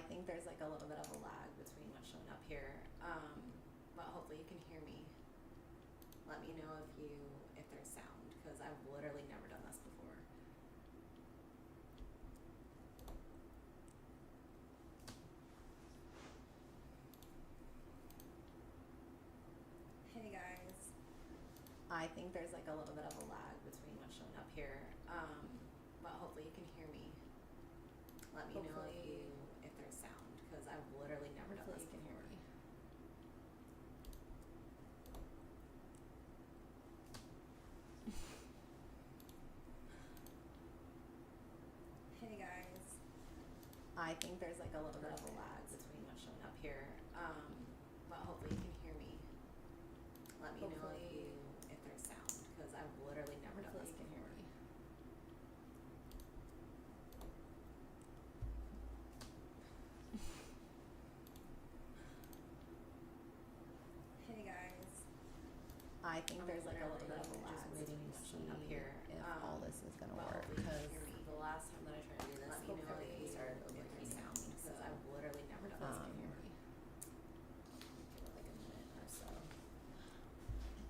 I think there's like a little bit of a lag between what's showing up here, but hopefully you can hear me. Let me know if there's sound, because I've literally never done this before. Hey guys. I think there's like a little bit of a lag between what's showing up here, but hopefully you can hear me. Let me know if there's sound, because I've literally never done this before. Hey guys. I think there's like a little bit of a lag between what's showing up here, but hopefully you can hear me. Let me know if there's sound, because I've literally never done this before. Hey guys. I think there's like a little bit of a lag between what's showing up here. If all this is going to work, because the last time that I tried to do this, let me know if you started overhearing sound, because I've literally never done this before. Give it like a minute or so.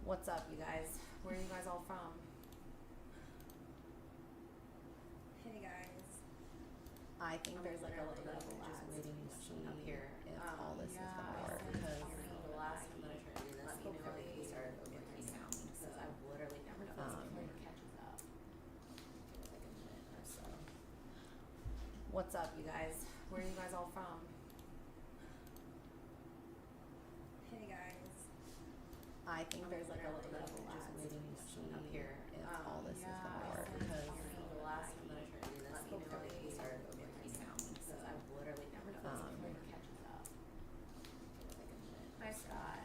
What's up, you guys? Where are you guys all from? Hey guys. I think there's like a little bit of a lag between what's showing up here. if all this is going to work, because the last time that I tried to do this, let me know if you started overhearing sound, because I've literally never done this before. It catches up. Give it like a minute or so. What's up, you guys? Where are you guys all from? Hey guys. I think there's like a little bit of a lag between what's showing up here. if all this is going to work, because the last time that I tried to do this, let me know if you started overhearing sound, because I've literally never done this before. It catches up. Give it like a minute. Hi, Scott.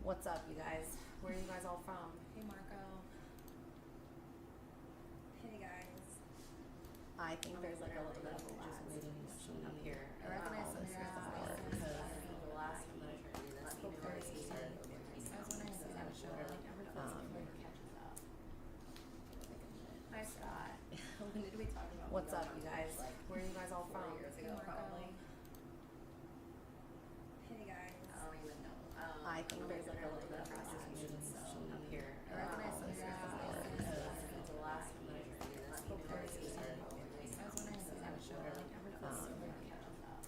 What's up, you guys? Where are you guys all from? Hey, Marco. Hey, guys. I think there's like a little bit of a lag between what's showing up here. I recognize All this is some gonna work, because the last time that I tried to do this, let me know if you started overhearing sound, because I've literally never done this before. It catches up. Give it like a minute. Hi, Scott. when did we talk about What's up, you guys? Where are you guys all 4 from? years ago, probably. Hey, guys. I don't even know. I think there's like a little bit of a lag between what's showing up here. I recognize some All this is gonna work, because the last time that I tried to do this, let me know if you started overhearing sound, because I've literally never done this before. It catches up.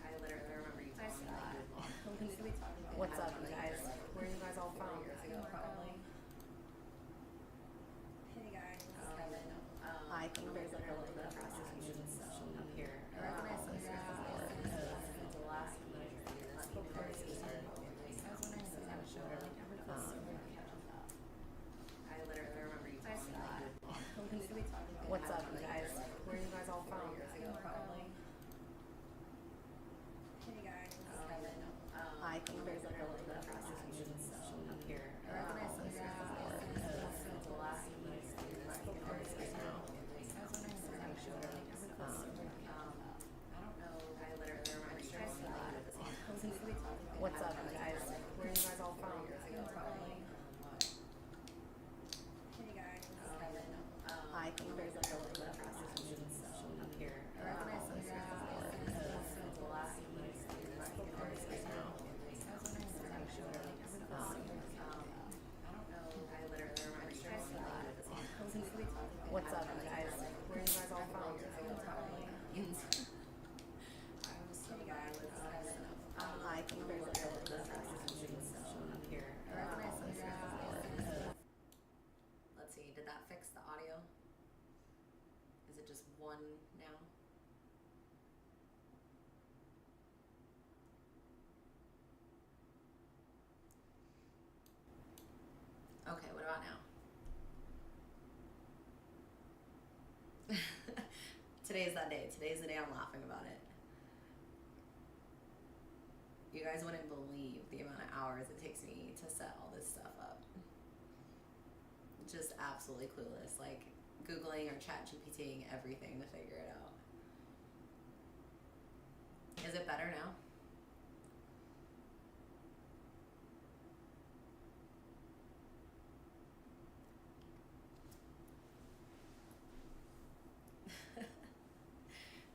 I literally remember you Hi, telling me that you Scott. had when did we talk about What's that? up, you guys? Where are you guys all 4 from? years ago, probably. Hey, guys. I don't even know. I think there's like a little bit of a lag between what's showing up here. I recognize All some this is gonna work, because the last time that I tried to do this, let me know if you started overhearing sound, because I've literally never done this before. It catches up. I literally remember you Hi, telling me Scott. that you had when did we talk about What's that? up, you guys? Where are you guys all 4 from? years ago, probably. Hey, guys. I don't even know. I think there's like a little bit of a lag between what's showing up here. I recognize All some this is gonna work, the last time that I tried to do this, let me know if you started overhearing sound, because I've literally never done this before. It catches up. I don't know. I literally remember you Hi, telling me that you had this Scott. when did we talk about What's that? up, you guys? Where are you guys all 4 from? years ago, probably. Hey, guys. I don't even know. I think there's like a little bit of a lag between what's showing up here. I recognize All some this is gonna work, the last time that I tried to do this, let me know if you started overhearing sound, because I've literally never done this before. It catches up. I don't know. I literally remember you Hi, telling me that you had this when did we talk about What's that? up, you guys? Where are you guys all 4 from? years ago, probably. I was so bad with that stuff. I think there's like a little bit of a lag between what's showing up here. I recognize All this is gonna work. Let's see, did that fix the audio? Is it just one now? Okay, what about now? Today's that day. Today's the day I'm laughing about it. You guys wouldn't believe the amount of hours it takes me to set all this stuff up. Just absolutely clueless. Like Googling or ChatGPTing everything to figure it out. Is it better now?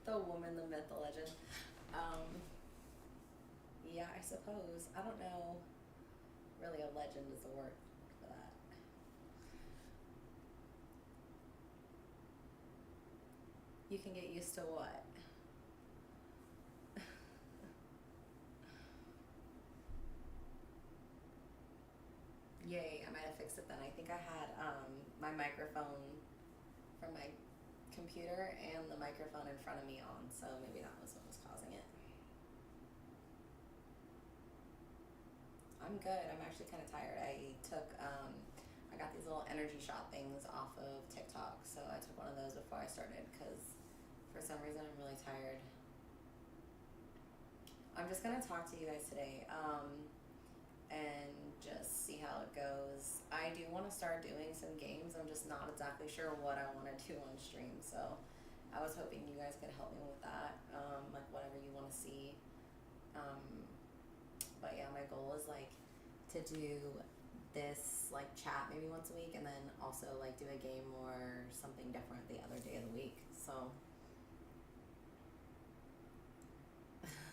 The woman, the myth, the legend. Yeah, I suppose. I don't know. Really, a legend is the word for that. You can get used to what? Yay, I might have fixed it then. I think I had my microphone from my computer and the microphone in front of me on, so maybe that was what was causing it. I'm good. I'm actually kind of tired. I got these little energy shot things off of TikTok, so I took one of those before I started because for some reason I'm really tired. I'm just gonna talk to you guys today and just see how it goes. I do want to start doing some games. I'm just not exactly sure what I want to do on stream, so I was hoping you guys could help me with that, like whatever you want to see. But yeah, my goal is like to do this like chat maybe once a week, and then also like do a game or something different the other day of the week. So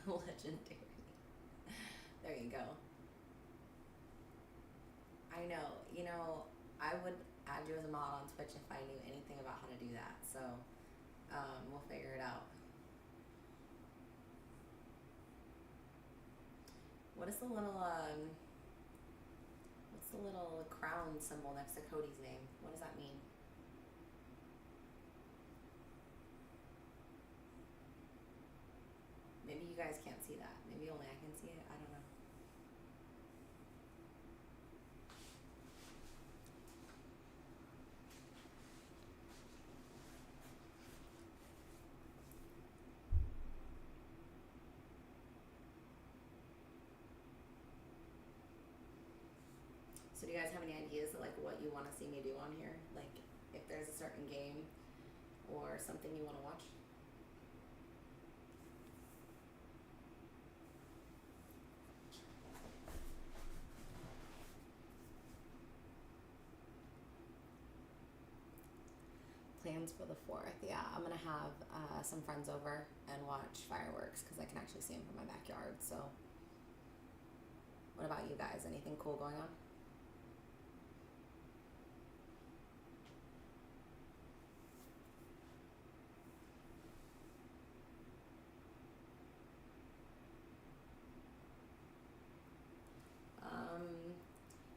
legendary. There you go. I know. You know, I would add you as a mod on Twitch if I knew anything about how to do that. So we'll figure it out. What is the little what's the little crown symbol next to Cody's name? What does that mean? Maybe you guys can't see that. Maybe only I can see it. I don't know. So do you guys have any ideas of like what you want to see me do on here? Like if there's a certain game or something you want to watch? Plans for the 4th. Yeah, I'm gonna have some friends over and watch fireworks because I can actually see them from my backyard. So what about you guys? Anything cool going on?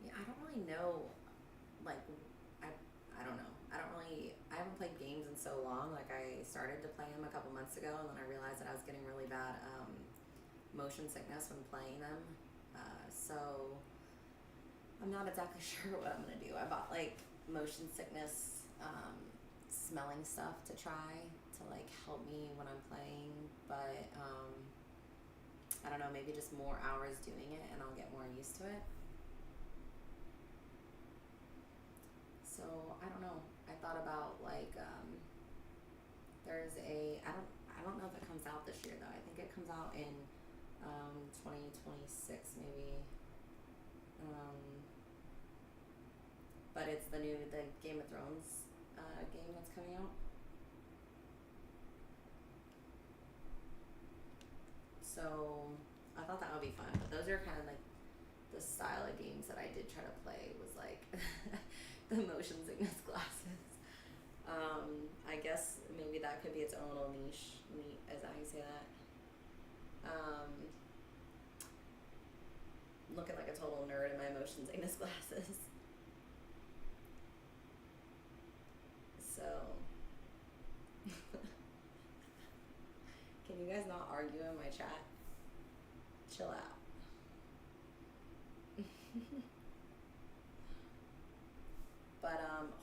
Yeah, I don't really know. Like, I don't know. I haven't played games in so long. Like, I started to play them a couple months ago, and then I realized that I was getting really bad motion sickness when playing them. So I'm not exactly sure what I'm gonna do. I bought like motion sickness smelling stuff to try to like help me when I'm playing, but I don't know, maybe just more hours doing it and I'll get more used to it. So I don't know. I thought about like there's I don't know if it comes out this year though. I think it comes out in 2026 maybe. But it's the Game of Thrones game that's coming out. So I thought that would be fun. But those are kind of like the style of games that I did try to play was like the motion sickness glasses. I guess maybe that could be its own little niche. Is that how you say that? Looking like a total nerd in my motion sickness glasses. So, can you guys not argue in my chat? Chill out. But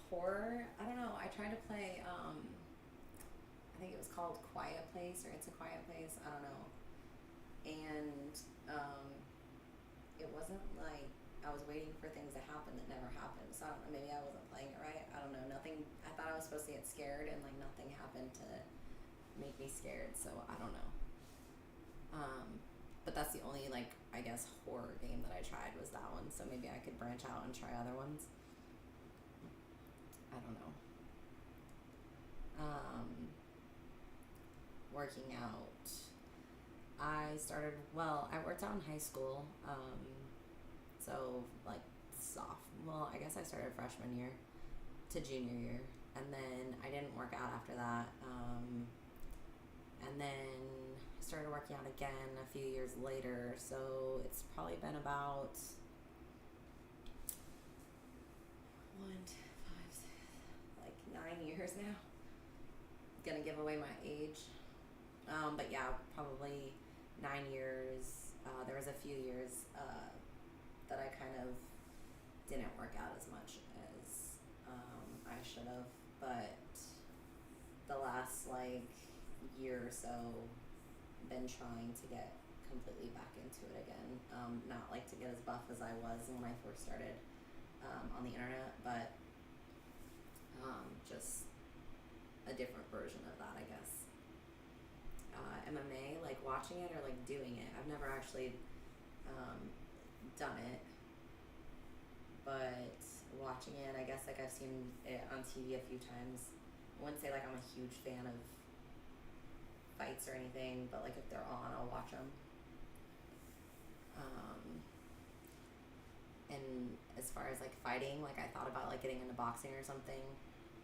horror, I don't know. I tried to play I think it was called Quiet Place or It's a Quiet Place, I don't know. And it wasn't like I was waiting for things to happen that never happened. So I don't know, maybe I wasn't playing it right. I don't know. I thought I was supposed to get scared and like nothing happened to make me scared, so I don't know. But that's the only like I guess horror game that I tried was that one, so maybe I could branch out and try other ones. I don't know. working out. I worked out in high school. So like I guess I started freshman year to junior year, and then I didn't work out after that. And then started working out again a few years later. So it's probably been about 9 years now. Gonna give away my age. But yeah, probably 9 years. There was a few years that I kind of didn't work out as much as I should have, but the last year or so, been trying to get completely back into it again. Not to get as buff as I was when I first started on the internet, but just a different version of that, I guess. MMA, watching it or doing it. I've never actually done it, but watching it, I guess I've seen it on TV a few times. I wouldn't say I'm a huge fan of fights or anything, but if they're on, I'll watch them. And as far as fighting, I thought about getting into boxing or something,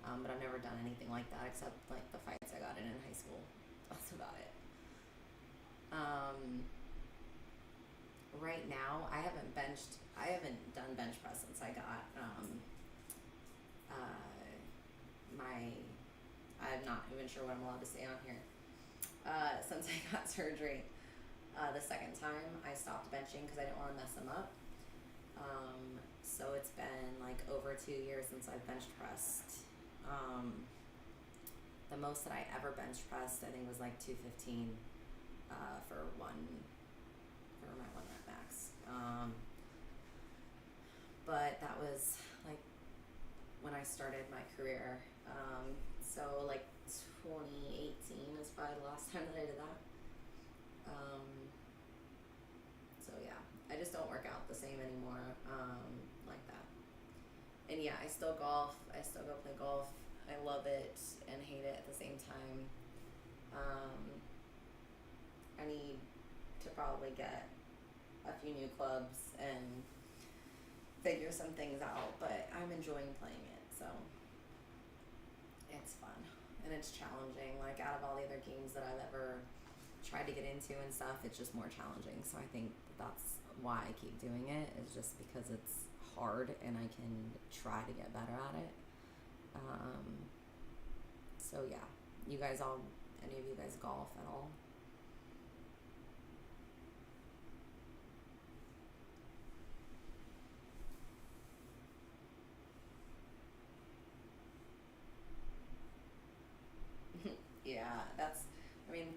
but I've never done anything like that except the fights I got in high school. That's about it. Right now, I haven't done bench press since I got I'm not even sure what I'm allowed to say on here. Since I got surgery, the second time I stopped benching because I didn't want to mess them up. So it's been over 2 years since I've bench pressed. The most that I ever bench pressed, I think, was 215 for my 1 rep max. But that was when I started my career. So 2018 is probably the last time that I did that. So yeah, I just don't work out the same anymore like that. And yeah, I still golf. I still go play golf. I love it and hate it at the same time. I need to probably get a few new clubs and figure some things out, but I'm enjoying playing it, so it's fun and it's challenging. Out of all the other games that I've ever tried to get into and stuff, it's just more challenging. So I think that's why I keep doing it, is just because it's hard and I can try to get better at it. So yeah, any of you guys golf at all? Yeah,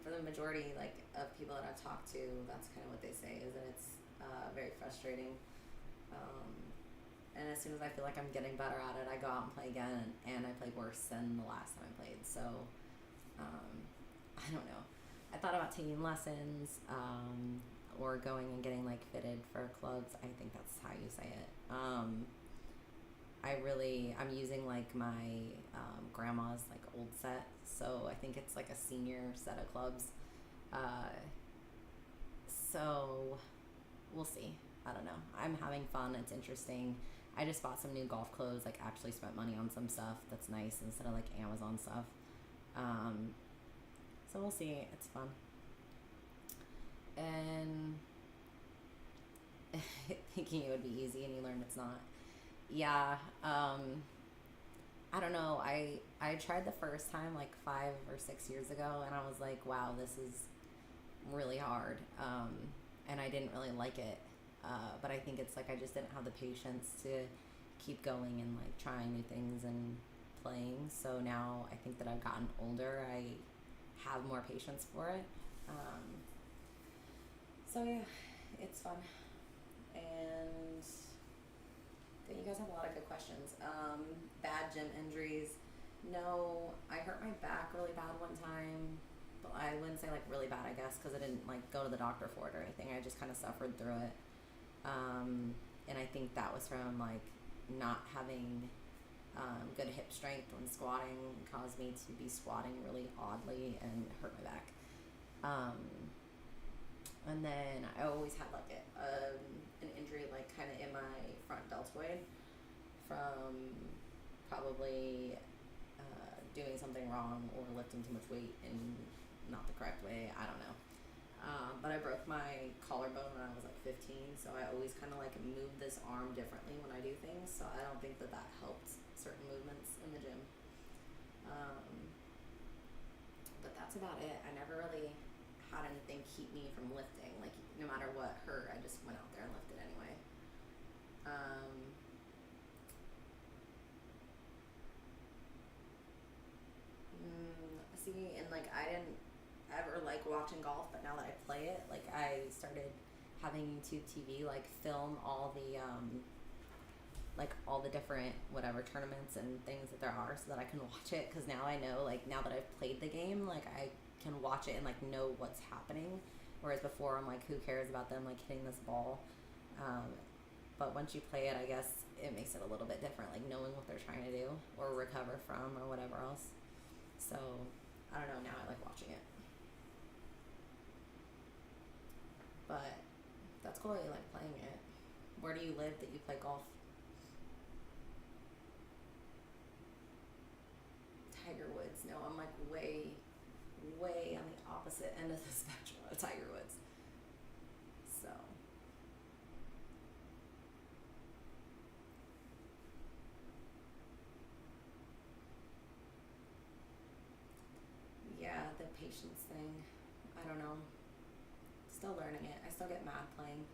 for the majority of people that I've talked to, that's kind of what they say, is that it's very frustrating. And as soon as I feel like I'm getting better at it, I go out and play again, and I play worse than the last time I played. So I don't know. I thought about taking lessons or going and getting fitted for clubs. I think that's how you say it. I'm using my grandma's old set, so I think it's a senior set of clubs. So we'll see. I don't know. I'm having fun. It's interesting. I just bought some new golf clothes. Actually spent money on some stuff that's nice instead of Amazon stuff. So we'll see. It's fun. And thinking it would be easy and you learn it's not. Yeah. I don't know. I tried the first time 5 or 6 years ago, and I was wow, this is really hard. And I didn't really like it. But I think it's I just didn't have the patience to keep going and trying new things and playing. So now I think that I've gotten older, I have more patience for it. So yeah, it's fun. And you guys have a lot of good questions. Bad gym injuries. No, I hurt my back really bad one time. But I wouldn't say really bad, I guess, because I didn't go to the doctor for it or anything. I just kind of suffered through it. And I think that was from not having good hip strength when squatting, caused me to be squatting really oddly and hurt my back. And then I always had like an injury like kind of in my front deltoid from probably doing something wrong or lifting too much weight in not the correct way. I don't know. But I broke my collarbone when I was like 15, so I always kind of like move this arm differently when I do things. So I don't think that helped certain movements in the gym. But that's about it. I never really had anything keep me from lifting. Like no matter what hurt, I just went out there and lifted anyway. See, and like I didn't ever like watching golf, but now that I play it, like I started having YouTube TV like film all the different whatever tournaments and things that there are, so that I can watch it, because now I know, like now that I've played the game, like I can watch it and like know what's happening, whereas before I'm like, who cares about them like hitting this ball. But once you play it, I guess it makes it a little bit different, like knowing what they're trying to do or recover from or whatever else. So I don't know, now I like watching it. But that's cool that you like playing it. Where do you live that you play golf? Tiger Woods. No, I'm like way on the opposite end of the spectrum of Tiger Woods. So yeah, the patience thing. I don't know. Still learning it. I still get mad playing.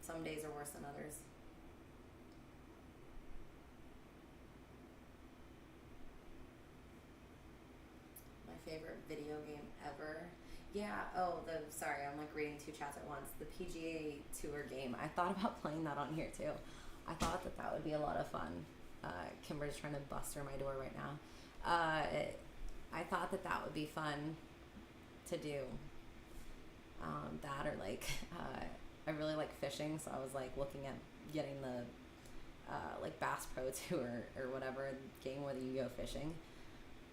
Some days are worse than others. My favorite video game ever. Yeah, sorry, I'm like reading two chats at once. The PGA Tour game. I thought about playing that on here too. I thought that would be a lot of fun. Kimber's trying to bust her my door right now. I thought that would be fun to do. That or like, I really like fishing, so I was like looking at getting the like Bass Pro Tour or whatever game where you go fishing.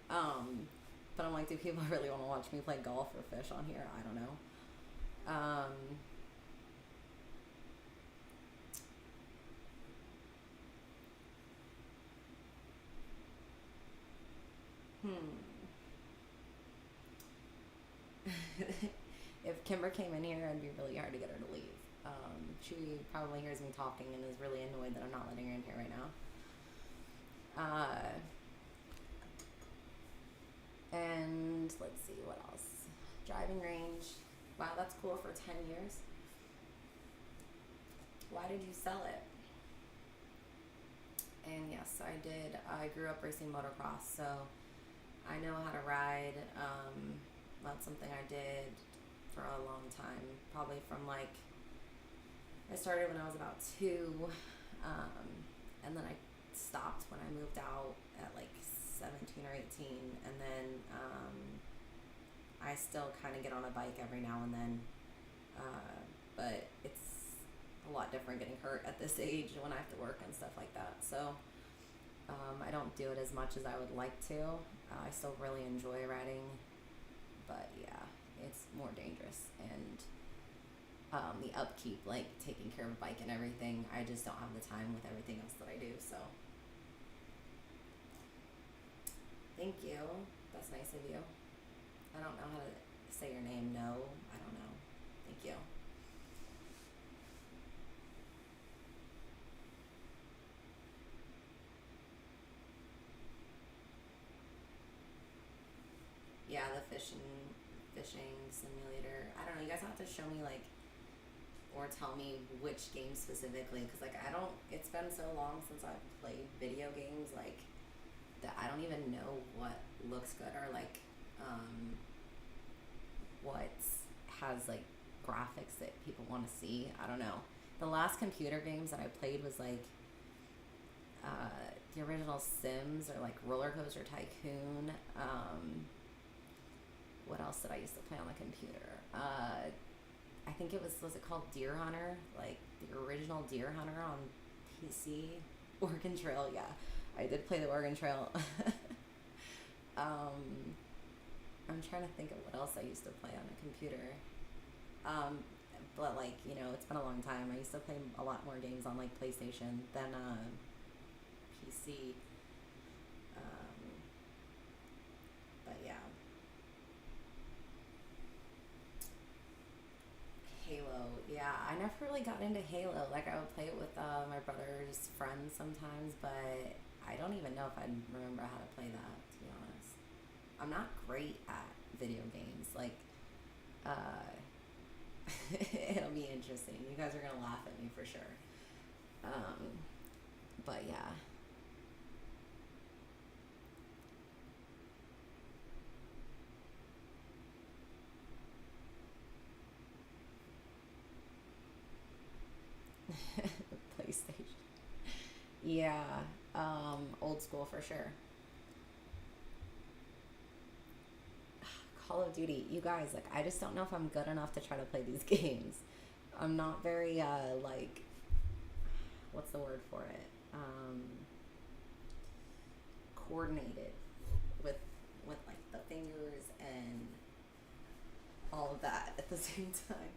But I'm like, do people really want to watch me play golf or fish on here? I don't know. If Kimber came in here, it'd be really hard to get her to leave. She probably hears me talking and is really annoyed that I'm not letting her in here right now. And let's see, what else? Driving range. Wow, that's cool for 10 years. Why did you sell it? And yes, I did. I grew up racing motocross, so I know how to ride. That's something I did for a long time, probably from like, I started when I was about 2, and then I stopped when I moved out at like 17 or 18, and then I still kind of get on a bike every now and then, but it's a lot different getting hurt at this age when I have to work and stuff like that, so I don't do it as much as I would like to. I still really enjoy riding, but yeah, it's more dangerous, and the upkeep, like taking care of a bike and everything, I just don't have the time with everything else that I do. So thank you, that's nice of you. I don't know how to say your name. No, I don't know. Thank you. Yeah, the fishing simulator. I don't know. You guys have to show me, like, or tell me which game specifically, because like it's been so long since I've played video games, like that I don't even know what looks good, or like what has like graphics that people want to see. I don't know. The last computer games that I played was like the original Sims, or like Roller Coaster Tycoon. What else did I used to play on the computer? I think it was it called Deer Hunter? Like the original Deer Hunter on PC. Oregon Trail, yeah. I did play the Oregon Trail. I'm I'm trying to think of what else I used to play on a computer. But like, you know, it's been a long time. I used to play a lot more games on like PlayStation than PC. But yeah. Halo. Yeah, I never really got into Halo. Like I would play it with my brother's friends sometimes, but I don't even know if I remember how to play that, to be honest. I'm not great at video games. Like, it'll be interesting. You guys are going to laugh at me for sure. But yeah. PlayStation. Yeah, old school for sure. Call of Duty, you guys, like, I just don't know if I'm good enough to try to play these games. I'm not very, like, what's the word for it? Coordinated with, like, the fingers and all of that at the same time.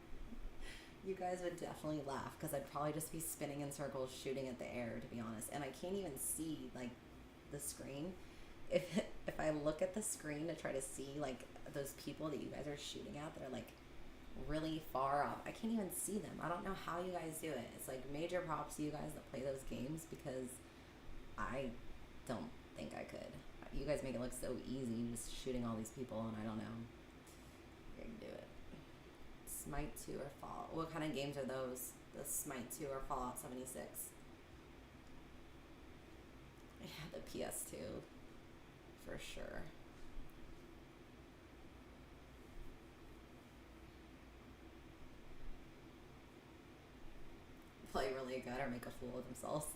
You guys would definitely laugh because I'd probably just be spinning in circles, shooting at the air, to be honest. And I can't even see, like, the screen. If I look at the screen to try to see, like, those people that you guys are shooting at that are, like, really far off, I can't even see them. I don't know how you guys do it. It's, like, major props to you guys that play those games because I don't think I could. You guys make it look so easy just shooting all these people, and I don't know. You can do it. Smite 2 or Fallout. What kind of games are those? The Smite 2 or Fallout 76? Yeah, the PS2. For sure. Play really good or make a fool of themselves.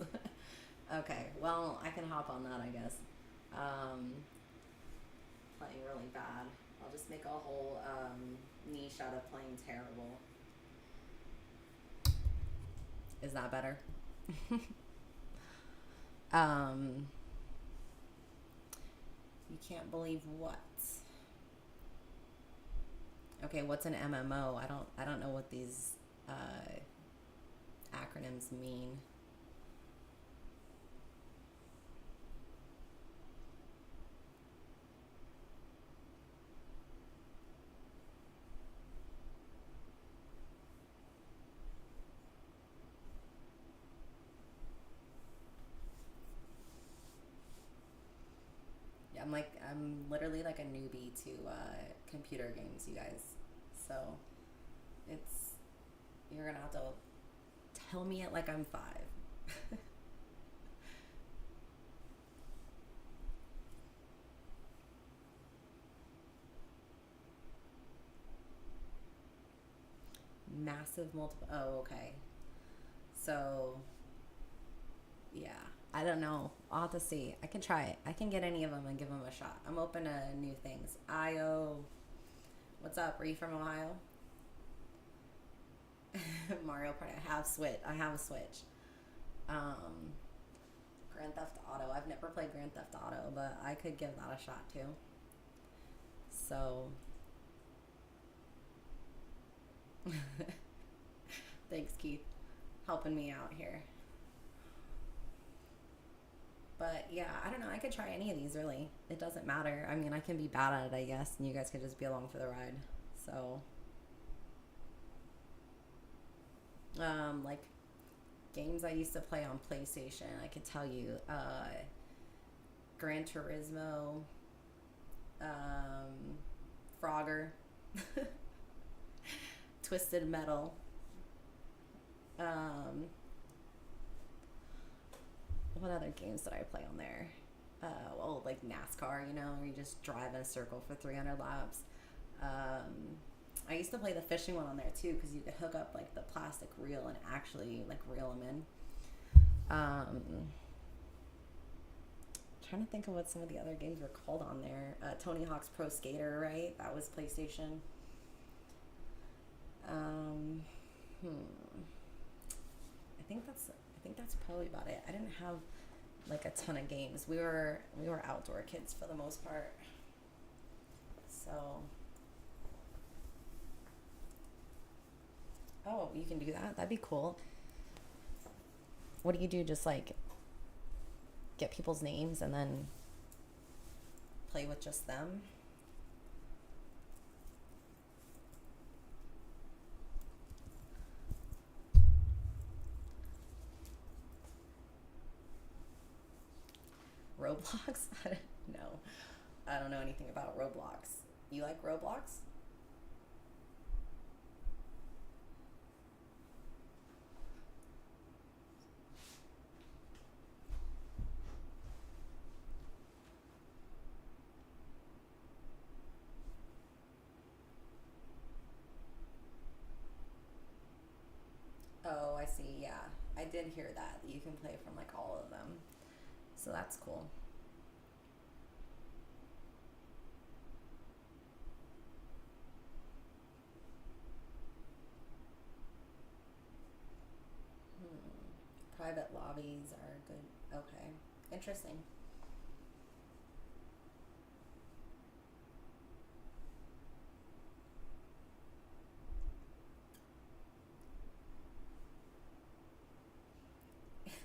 Okay, well, I can hop on that, I guess. Playing really bad. I'll just make a whole niche out of playing terrible. Is that better? You can't believe what? Okay, what's an MMO? I don't know what these acronyms mean. I'm literally like a newbie to computer games, you guys. So you're gonna have to tell me it like I'm 5. Massive multiple. Oh, okay. So yeah. I don't know. I'll have to see. I can try it. I can get any of them and give them a shot. I'm open to new things. IO. What's up? Are you from Ohio? Mario Party. I have a Switch. Grand Theft Auto. I've never played Grand Theft Auto, but I could give that a shot too. So. Thanks, Keith. Helping me out here. But yeah, I don't know. I could try any of these, really. It doesn't matter. I mean, I can be bad at it, I guess, and you guys could just be along for the ride. So, like, games I used to play on PlayStation, I could tell you, Gran Turismo, Frogger, Twisted Metal, what other games did I play on there? Well, like NASCAR, you know, where you just drive in a circle for 300 laps. I used to play the fishing one on there too, because you could hook up like the plastic reel and actually like reel them in. Trying to think of what some of the other games were called on there. Tony Hawk's Pro Skater, right? That was PlayStation. I think that's probably about it. I didn't have like a ton of games. We were outdoor kids for the most part. So So, oh, you can do that? That'd be cool. What do you do? Just like get people's names and then play with just them? Roblox? No. I don't know anything about Roblox. You like Roblox? Oh, I see. Yeah. I did hear that you can play from like all of them. So that's cool. Private lobbies are good. Okay. Interesting.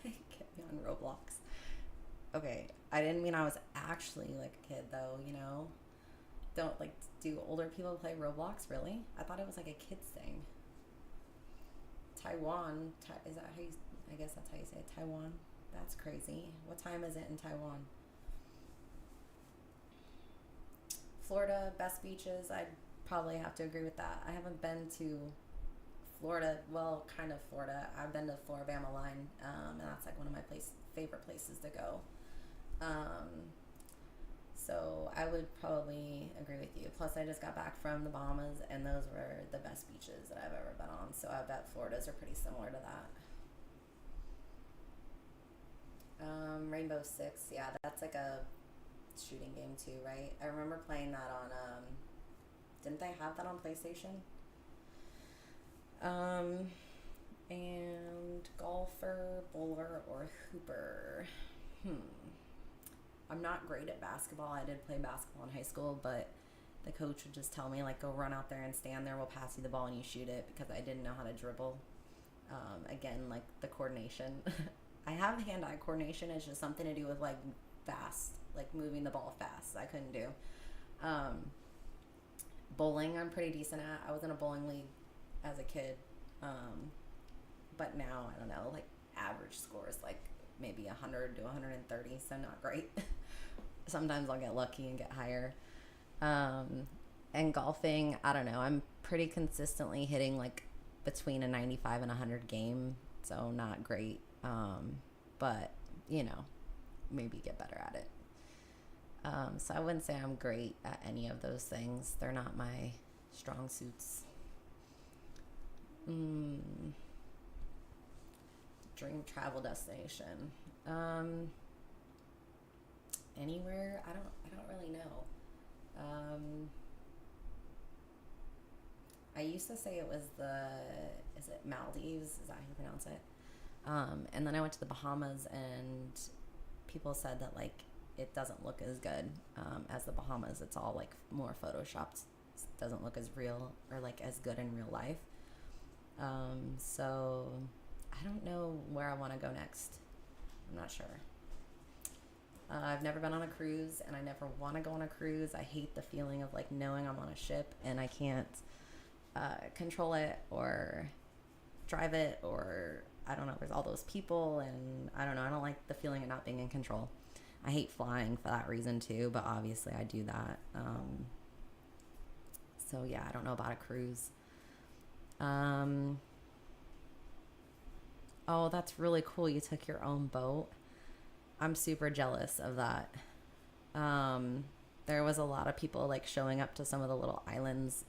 Get me on Roblox. Okay. I didn't mean I was actually like a kid though, you know? Don't like, do older people play Roblox really? I thought it was like a kids thing. Taiwan, is that how you, I guess that's how you say it, Taiwan? That's crazy. What time is it in Taiwan? Florida, best beaches. I'd probably have to agree with that. I haven't been to Florida, well, kind of Florida. I've been to Floribama Line, and that's like one of my favorite places to go. So I would probably agree with you. Plus, I just got back from the Bahamas, and those were the best beaches that I've ever been on. So I bet Florida's are pretty similar to that. Rainbow Six, yeah, that's like a shooting game too, right? I remember playing that on, didn't they have that on PlayStation? And golfer, bowler, or hooper. I'm not great at basketball. I did play basketball in high school, but the coach would just tell me, like, go run out there and stand there. We'll pass you the ball and you shoot it, because I didn't know how to dribble. Again, like, the coordination. I have hand-eye coordination. It's just something to do with, like, fast, like, moving the ball fast. I couldn't do. Bowling, I'm pretty decent at. I was in a bowling league as a kid. But now, I don't know, like, average scores, like, maybe 100 to 130, so not great. Sometimes I'll get lucky and get higher. And golfing, I don't know, I'm pretty consistently hitting like between a 95 and 100 game, so not great. But, you know, maybe get better at it. So I wouldn't say I'm great at any of those things. They're not my strong suits. Dream travel destination. Anywhere? I don't really know. I used to say it was is it Maldives? Is that how you pronounce it? And then I went to the Bahamas, and people said that like it doesn't look as good as the Bahamas. It's all like more photoshopped. It doesn't look as real or like as good in real life. So I don't know where I want to go next. I'm not sure. I've never been on a cruise, and I never want to go on a cruise. I hate the feeling of like knowing I'm on a ship and I can't control it or drive it, or I don't know, there's all those people, and I don't know, I don't like the feeling of not being in control. I hate flying for that reason too, but obviously I do that. So yeah, I don't know about a cruise. Oh, that's really cool. You took your own boat. I'm super jealous of that. There was a lot of people like showing up to some of the little islands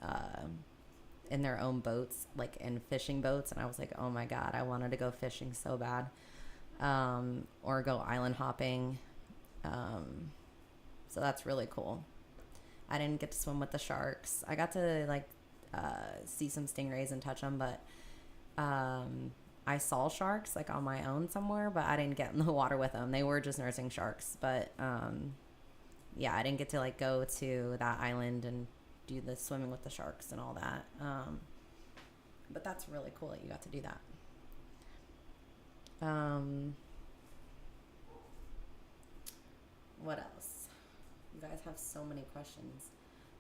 in their own boats, like in fishing boats, and I was like, oh my god, I wanted to go fishing so bad, or go island hopping. So that's really cool. I didn't get to swim with the sharks. I got to like see some stingrays and touch them, but I saw sharks like on my own somewhere, but I didn't get in the water with them. They were just nursing sharks, but yeah, I didn't get to like go to that island and do the swimming with the sharks and all that. But that's really cool that you got to do that. What else? You guys have so many questions.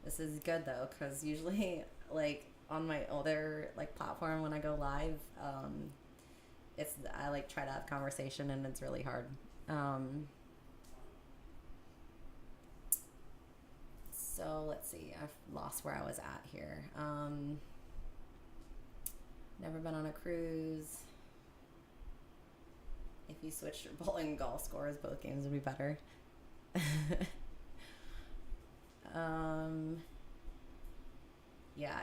This is good though, because usually like on my other like platform when I go live, I like try to have conversation and it's really hard. So let's see. I've lost where I was at here. Never been on a cruise. If you switched your bowling and golf scores, both games would be better. Yeah,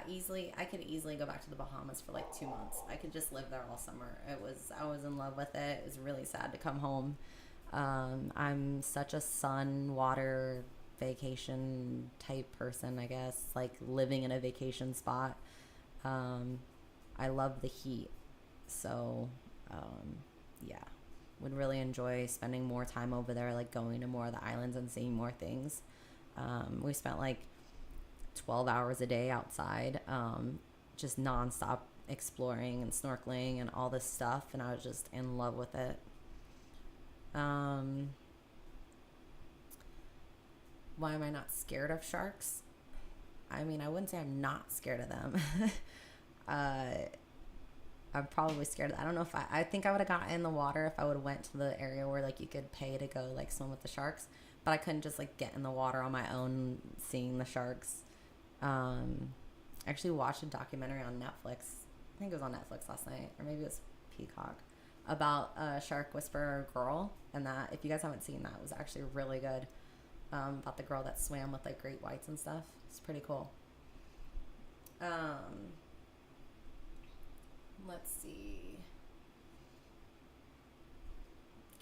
I could easily go back to the Bahamas for like 2 months. I could just live there all summer. I was in love with it. It was really sad to come home. I'm such a sun, water, vacation type person, I guess, like living in a vacation spot. I love the heat. So, yeah, would really enjoy spending more time over there, like going to more of the islands and seeing more things. We spent like 12 hours a day outside, just nonstop exploring and snorkeling and all this stuff. And I was just in love with it. Why am I not scared of sharks? I mean, I wouldn't say I'm not scared of them. I'm probably scared. I don't know if I think I would have gotten in the water if I would have went to the area where like you could pay to go like swim with the sharks, but I couldn't just like get in the water on my own seeing the sharks. I actually watched a documentary on Netflix. I think it was on Netflix last night, or maybe it was Peacock, about a shark whisperer girl, and that if you guys haven't seen that, it was actually really good. About the girl that swam with like great whites and stuff. It's pretty cool. Let's see.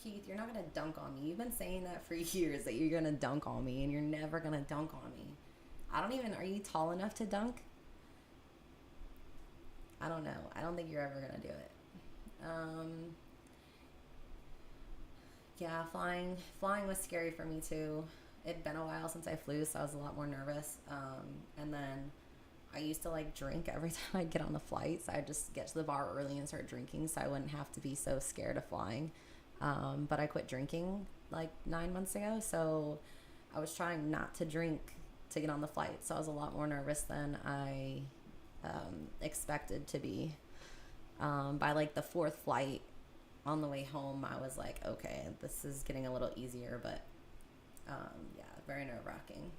Keith, you're not going to dunk on me. You've been saying that for years, that you're going to dunk on me, and you're never going to dunk on me. Are you tall enough to dunk? I don't know. I don't think you're ever going to do it. Yeah, flying was scary for me too. It'd been a while since I flew, so I was a lot more nervous. And then I used to like drink every time I'd get on the flight, so I'd just get to the bar early and start drinking so I wouldn't have to be so scared of flying. But I quit drinking like 9 months ago, so I was trying not to drink to get on the flight, so I was a lot more nervous than I expected to be. By like the fourth flight on the way home, I was like, okay, this is getting a little easier, but yeah, very nerve-wracking.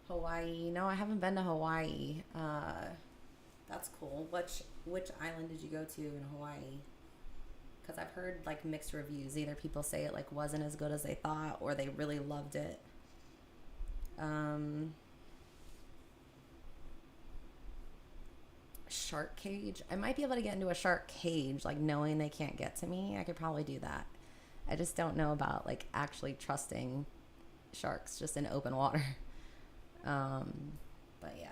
Hawaii. No, I haven't been to Hawaii. That's cool. Which island did you go to in Hawaii? Because I've heard like mixed reviews. Either people say it like wasn't as good as they thought, or they really loved it. Shark cage. I might be able to get into a shark cage, like knowing they can't get to me. I could probably do that. I just don't know about like actually trusting sharks just in open water. But yeah.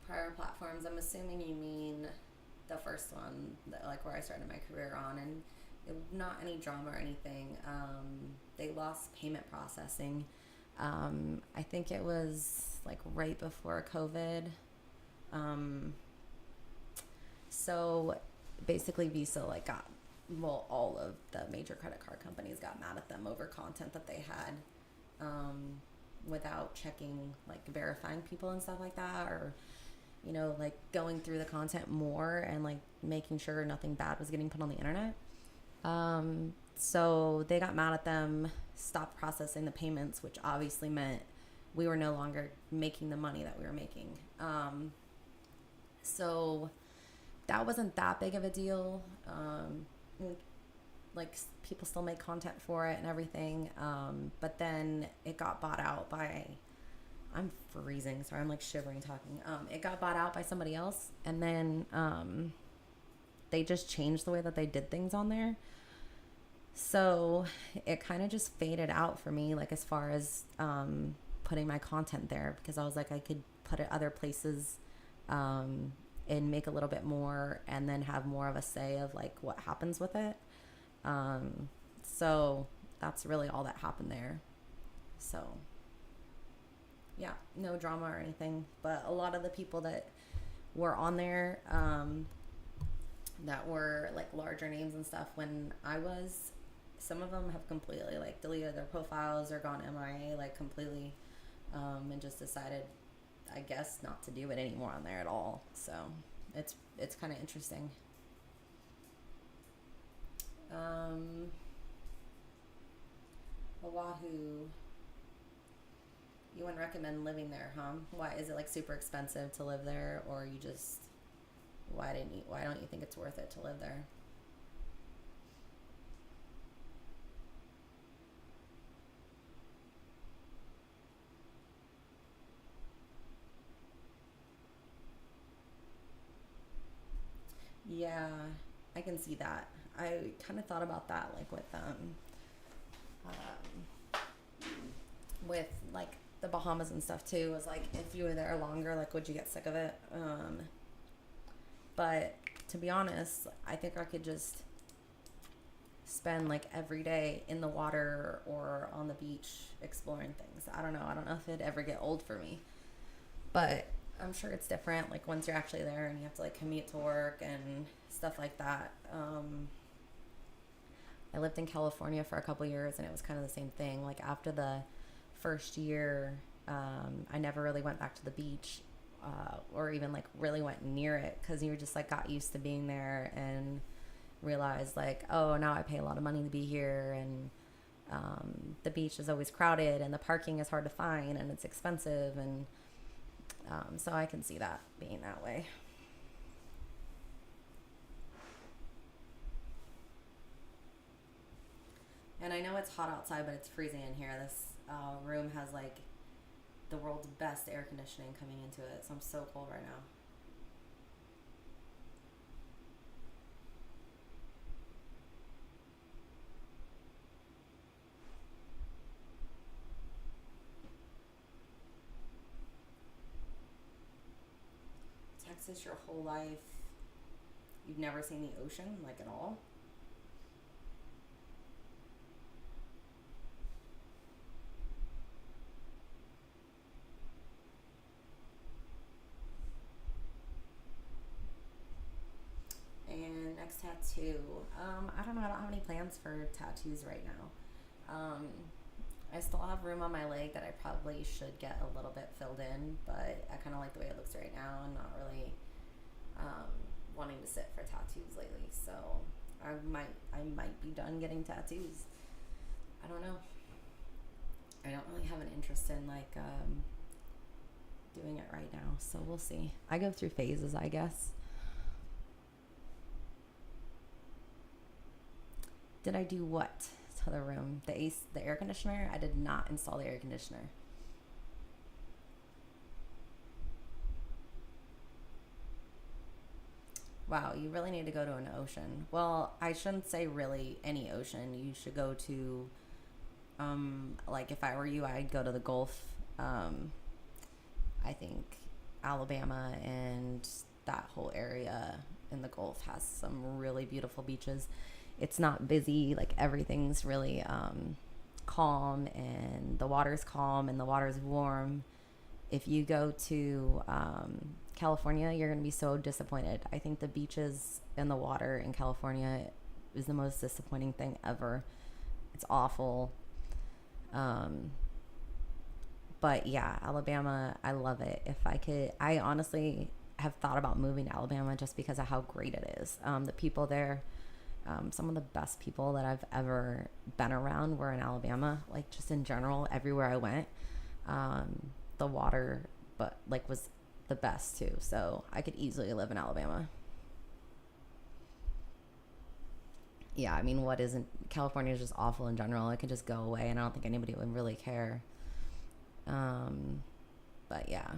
Prior platforms, I'm assuming you mean the first one, like where I started my career on, and not any drama or anything. They lost payment processing. I think it was like right before COVID. So basically Visa like all of the major credit card companies got mad at them over content that they had, without checking, like verifying people and stuff like that, or, you know, like going through the content more and like making sure nothing bad was getting put on the internet. So they got mad at them, stopped processing the payments, which obviously meant we were no longer making the money that we were making. So that wasn't that big of a deal. Like people still make content for it and everything. But then it got bought out by, I'm freezing. Sorry, I'm like shivering talking. It got bought out by somebody else. And then, they just changed the way that they did things on there. So it kind of just faded out for me, like as far as putting my content there, because I was like, I could put it other places and make a little bit more and then have more of a say of like what happens with it. So that's really all that happened there. So yeah, no drama or anything. But a lot of the people that were on there, that were like larger names and stuff when I was, some of them have completely like deleted their profiles or gone MIA like completely, and just decided, I guess, not to do it anymore on there at all. So it's kind of interesting. Oahu, you wouldn't recommend living there, huh? Why is it like super expensive to live there, or you just, why don't you think it's worth it to live there? Yeah, I can see that. I kind of thought about that, like with like the Bahamas and stuff too. Was like, if you were there longer, like, would you get sick of it? But to be honest, I think I could just spend like every day in the water or on the beach exploring things. I don't know. I don't know if it'd ever get old for me, but I'm sure it's different. Like once you're actually there and you have to like commute to work and stuff like that. I lived in California for a couple years and it was kind of the same thing. Like after the first year, I never really went back to the beach, or even like really went near it, because you just like got used to being there and realized like, oh, now I pay a lot of money to be here, and the beach is always crowded and the parking is hard to find and it's expensive, and so I can see that being that way. And I know it's hot outside, but it's freezing in here. This room has like the world's best air conditioning coming into it, so I'm so cold right now. Texas your whole life. You've never seen the ocean, like, at all? And next tattoo. I don't know. I don't have any plans for tattoos right now. I still have room on my leg that I probably should get a little bit filled in, but I kind of like the way it looks right now. I'm not really wanting to sit for tattoos lately, so I might be done getting tattoos. I don't know. I don't really have an interest in like doing it right now, so we'll see. I go through phases, I guess. Did I do what to the room? The air conditioner? I did not install the air conditioner. Wow, you really need to go to an ocean. Well, I shouldn't say really any ocean. You should go to, like if I were you, I'd go to the Gulf. I think Alabama and that whole area in the Gulf has some really beautiful beaches. It's not busy, like everything's really calm, and the water's calm and the water's warm. If you go to California, you're going to be so disappointed. I think the beaches and the water in California is the most disappointing thing ever. It's awful. But yeah, Alabama, I love it. If I could, I honestly have thought about moving to Alabama just because of how great it is. The people there, some of the best people that I've ever been around were in Alabama, like just in general, everywhere I went. The water, but like was the best too. So I could easily live in Alabama. Yeah, I mean, what isn't, California is just awful in general. It could just go away, and I don't think anybody would really care. But yeah.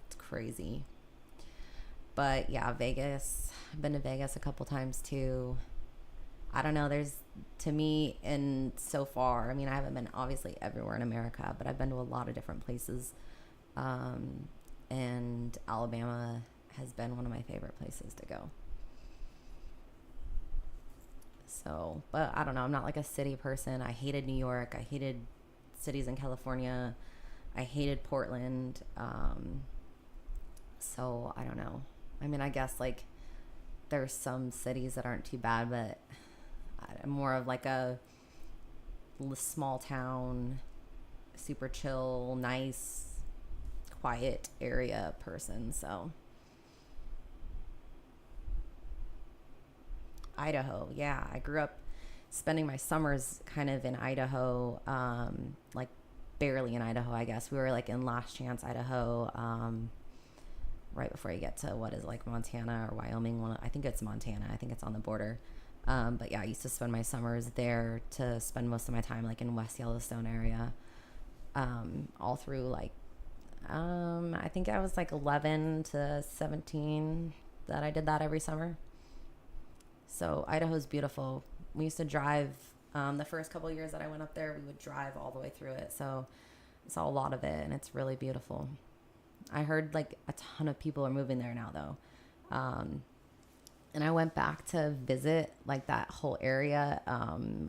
It's crazy. But yeah, Vegas. I've been to Vegas a couple times too. I don't know. There's, to me, and so far, I mean, I haven't been obviously everywhere in America, but I've been to a lot of different places. And Alabama has been one of my favorite places to go. So, but I don't know. I'm not like a city person. I hated New York. I hated cities in California. I hated Portland. So I don't know. I mean, I guess like there's some cities that aren't too bad, but I'm more of like a small town, super chill, nice, quiet area person. So Idaho, yeah, I grew up spending my summers kind of in Idaho, like barely in Idaho, I guess. We were like in Last Chance, Idaho, right before you get to what is like Montana or Wyoming. I think it's Montana. I think it's on the border. But yeah, I used to spend my summers there to spend most of my time like in West Yellowstone area, all through like, I think I was like 11 to 17 that I did that every summer. So Idaho's beautiful. We used to drive, the first couple of years that I went up there, we would drive all the way through it. So I saw a lot of it, and it's really beautiful. I heard like a ton of people are moving there now though. And I went back to visit like that whole area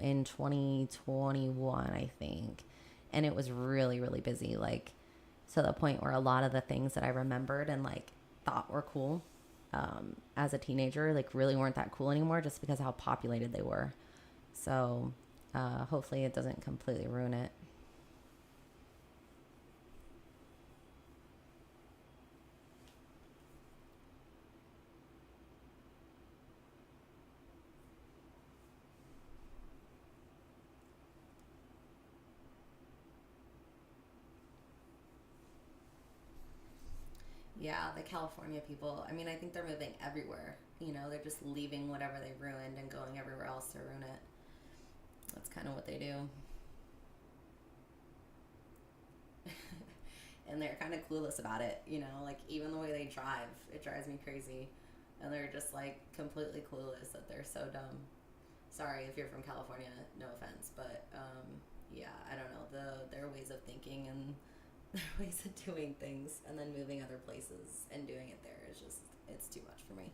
in 2021, I think. And it was really, really busy. Like to the point where a lot of the things that I remembered and like thought were cool as a teenager, like really weren't that cool anymore just because of how populated they were. So hopefully it doesn't completely ruin it. Yeah, the California people, I mean, I think they're moving everywhere. You know, they're just leaving whatever they ruined and going everywhere else to ruin it. That's kind of what they do. And they're kind of clueless about it, you know, like even the way they drive, it drives me crazy. And they're just like completely clueless that they're so dumb. Sorry if you're from California, no offense, but yeah, I don't know, their ways of thinking and their ways of doing things and then moving other places and doing it there is just, it's too much for me.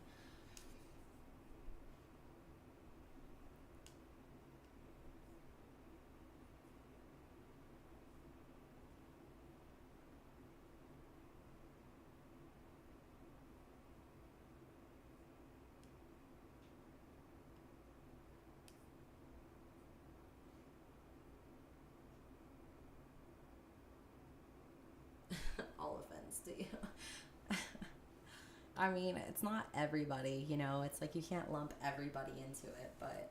All offense to you. I mean, it's not everybody, you know, it's like you can't lump everybody into it, but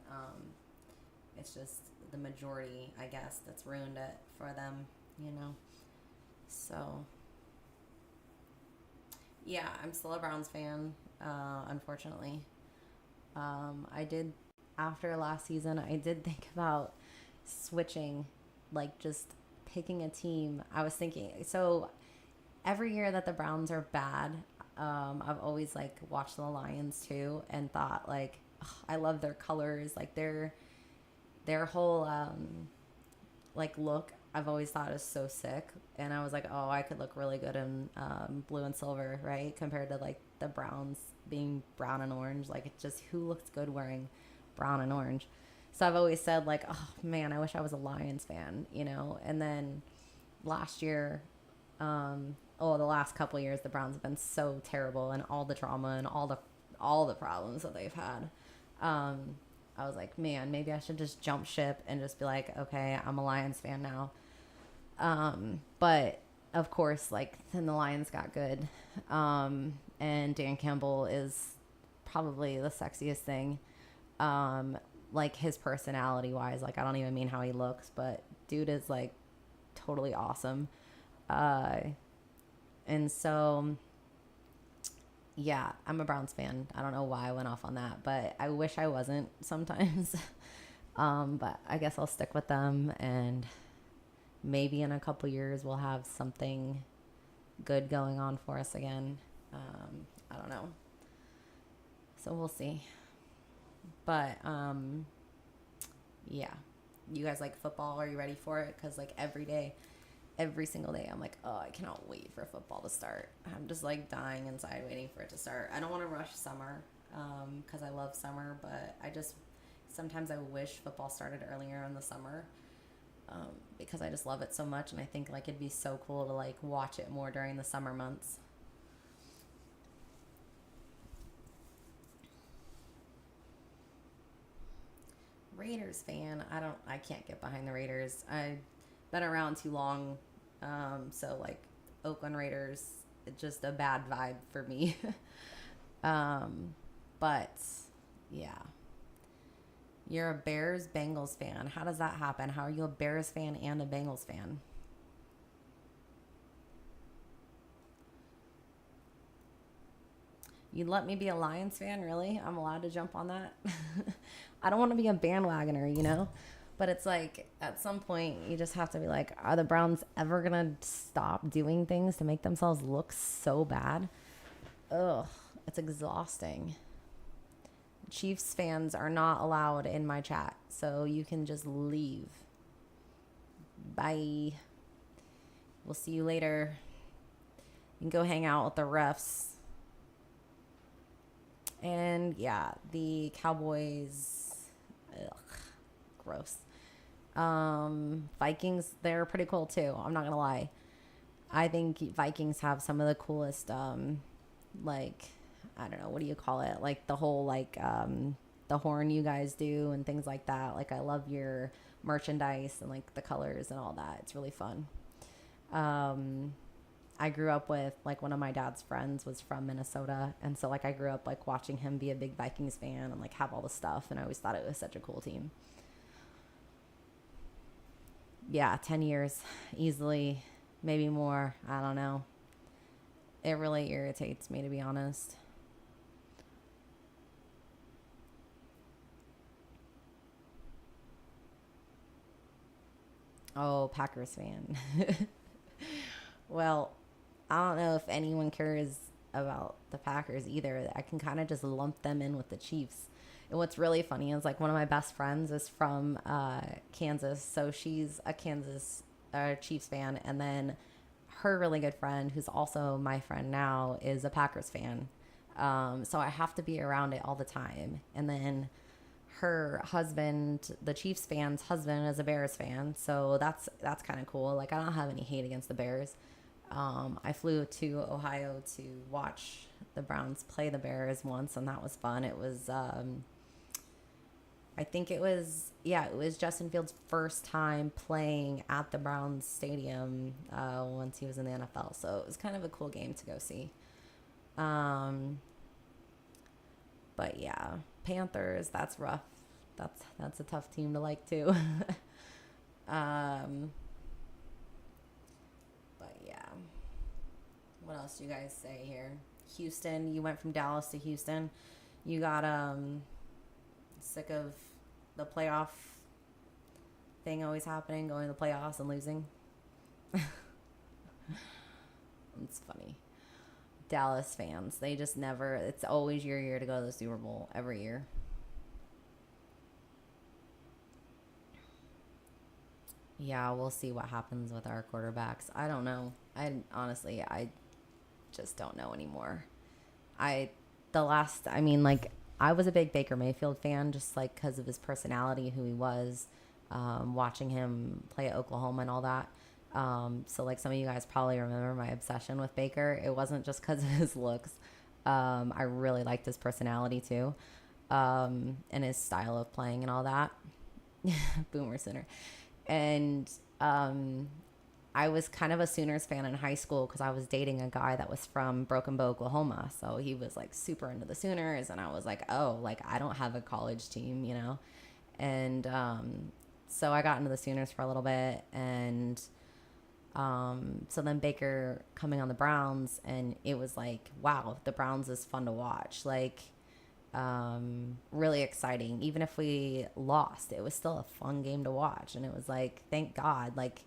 it's just the majority, I guess, that's ruined it for them, you know. So, yeah, I'm still a Browns fan, unfortunately. I did, after last season, I did think about switching, like just picking a team. I was thinking, so every year that the Browns are bad, I've always like watched the Lions too and thought like, oh, I love their colors, like their whole like look. I've always thought is so sick, and I was like, oh, I could look really good in blue and silver, right? Compared to like the Browns being brown and orange, like it's just who looks good wearing brown and orange. So I've always said like, oh man, I wish I was a Lions fan, you know. And then last year, the last couple of years, the Browns have been so terrible, and all the trauma and all the problems that they've had. I was like, man, maybe I should just jump ship and just be like, okay, I'm a Lions fan now. But of course, like then the Lions got good, and Dan Campbell is probably the sexiest thing. Like his personality wise, like I don't even mean how he looks, but dude is like totally awesome. And so, yeah, I'm a Browns fan. I don't know why I went off on that, but I wish I wasn't sometimes. But I guess I'll stick with them, and maybe in a couple years we'll have something good going on for us again. I don't know. So we'll see. But, yeah. You guys like football? Are you ready for it? Because, like, every day every single day I'm like, oh, I cannot wait for football to start. I'm just like dying inside waiting for it to start. I don't want to rush summer because I love summer, but sometimes I wish football started earlier in the summer because I just love it so much, and I think like it'd be so cool to like watch it more during the summer months. Raiders fan. I can't get behind the Raiders. I've been around too long. So like Oakland Raiders, it's just a bad vibe for me. But yeah. You're a Bears Bengals fan. How does that happen? How are you a Bears fan and a Bengals fan? You'd let me be a Lions fan, really? I'm allowed to jump on that? I don't want to be a bandwagoner, you know? But it's like, at some point, you just have to be like, are the Browns ever going to stop doing things to make themselves look so bad? Ugh, it's exhausting. Chiefs fans are not allowed in my chat, so you can just leave. Bye. We'll see you later. You can go hang out with the refs. And yeah, the Cowboys, ugh, gross. Vikings, they're pretty cool too. I'm not going to lie. I think Vikings have some of the coolest, like, I don't know, what do you call it? Like the whole, like, the horn you guys do and things like that. Like, I love your merchandise and like the colors and all that. It's really fun. I grew up with, like, one of my dad's friends was from Minnesota. And so, like, I grew up, like, watching him be a big Vikings fan and, like, have all the stuff. And I always thought it was such a cool team. Yeah, 10 years. Easily. Maybe more. I don't know. It really irritates me, to be honest. Oh, Packers fan. Well, I don't know if anyone cares about the Packers either. I can kind of just lump them in with the Chiefs. And what's really funny is like one of my best friends is from Kansas. So she's a Kansas Chiefs fan. And then her really good friend, who's also my friend now, is a Packers fan. So I have to be around it all the time. And then her husband, the Chiefs fan's husband, is a Bears fan. So that's kind of cool. Like, I don't have any hate against the Bears. I flew to Ohio to watch the Browns play the Bears once, and that was fun. It was, I think it was Justin Fields' first time playing at the Browns stadium once he was in the NFL. So it was kind of a cool game to go see. But yeah, Panthers, that's rough. That's a tough team to like too. But yeah. What else do you guys say here? Houston, you went from Dallas to Houston. You got sick of the playoff thing always happening, going to the playoffs and losing. It's funny. Dallas fans, they just never, it's always your year to go to the Super Bowl every year. Yeah, we'll see what happens with our quarterbacks. I don't know. I just don't know anymore. I was a big Baker Mayfield fan just like because of his personality, who he was, watching him play at Oklahoma and all that. So like some of you guys probably remember my obsession with Baker. It wasn't just because of his looks. I really liked his personality too, and his style of playing and all that. Boomer Sooner. And I was kind of a Sooners fan in high school because I was dating a guy that was from Broken Bow, Oklahoma. So he was like super into the Sooners, and I was like, oh, like I don't have a college team, you know? And so I got into the Sooners for a little bit, and so then Baker coming on the Browns, and it was like, wow, the Browns is fun to watch. Like, really exciting. Even if we lost, it was still a fun game to watch. And it was like, thank God, like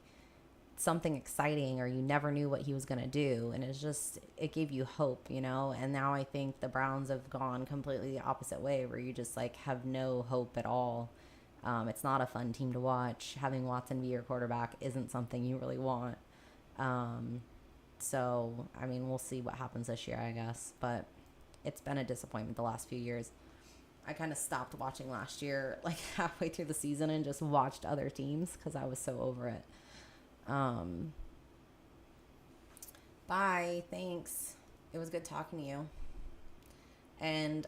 something exciting, or you never knew what he was going to do. And it's just, it gave you hope, you know? And now I think the Browns have gone completely the opposite way, where you just like have no hope at all. It's not a fun team to watch. Having Watson be your quarterback isn't something you really want. So, I mean, we'll see what happens this year, I guess. But it's been a disappointment the last few years. I kind of stopped watching last year, like halfway through the season, and just watched other teams because I was so over it. Bye. Thanks. It was good talking to you. And,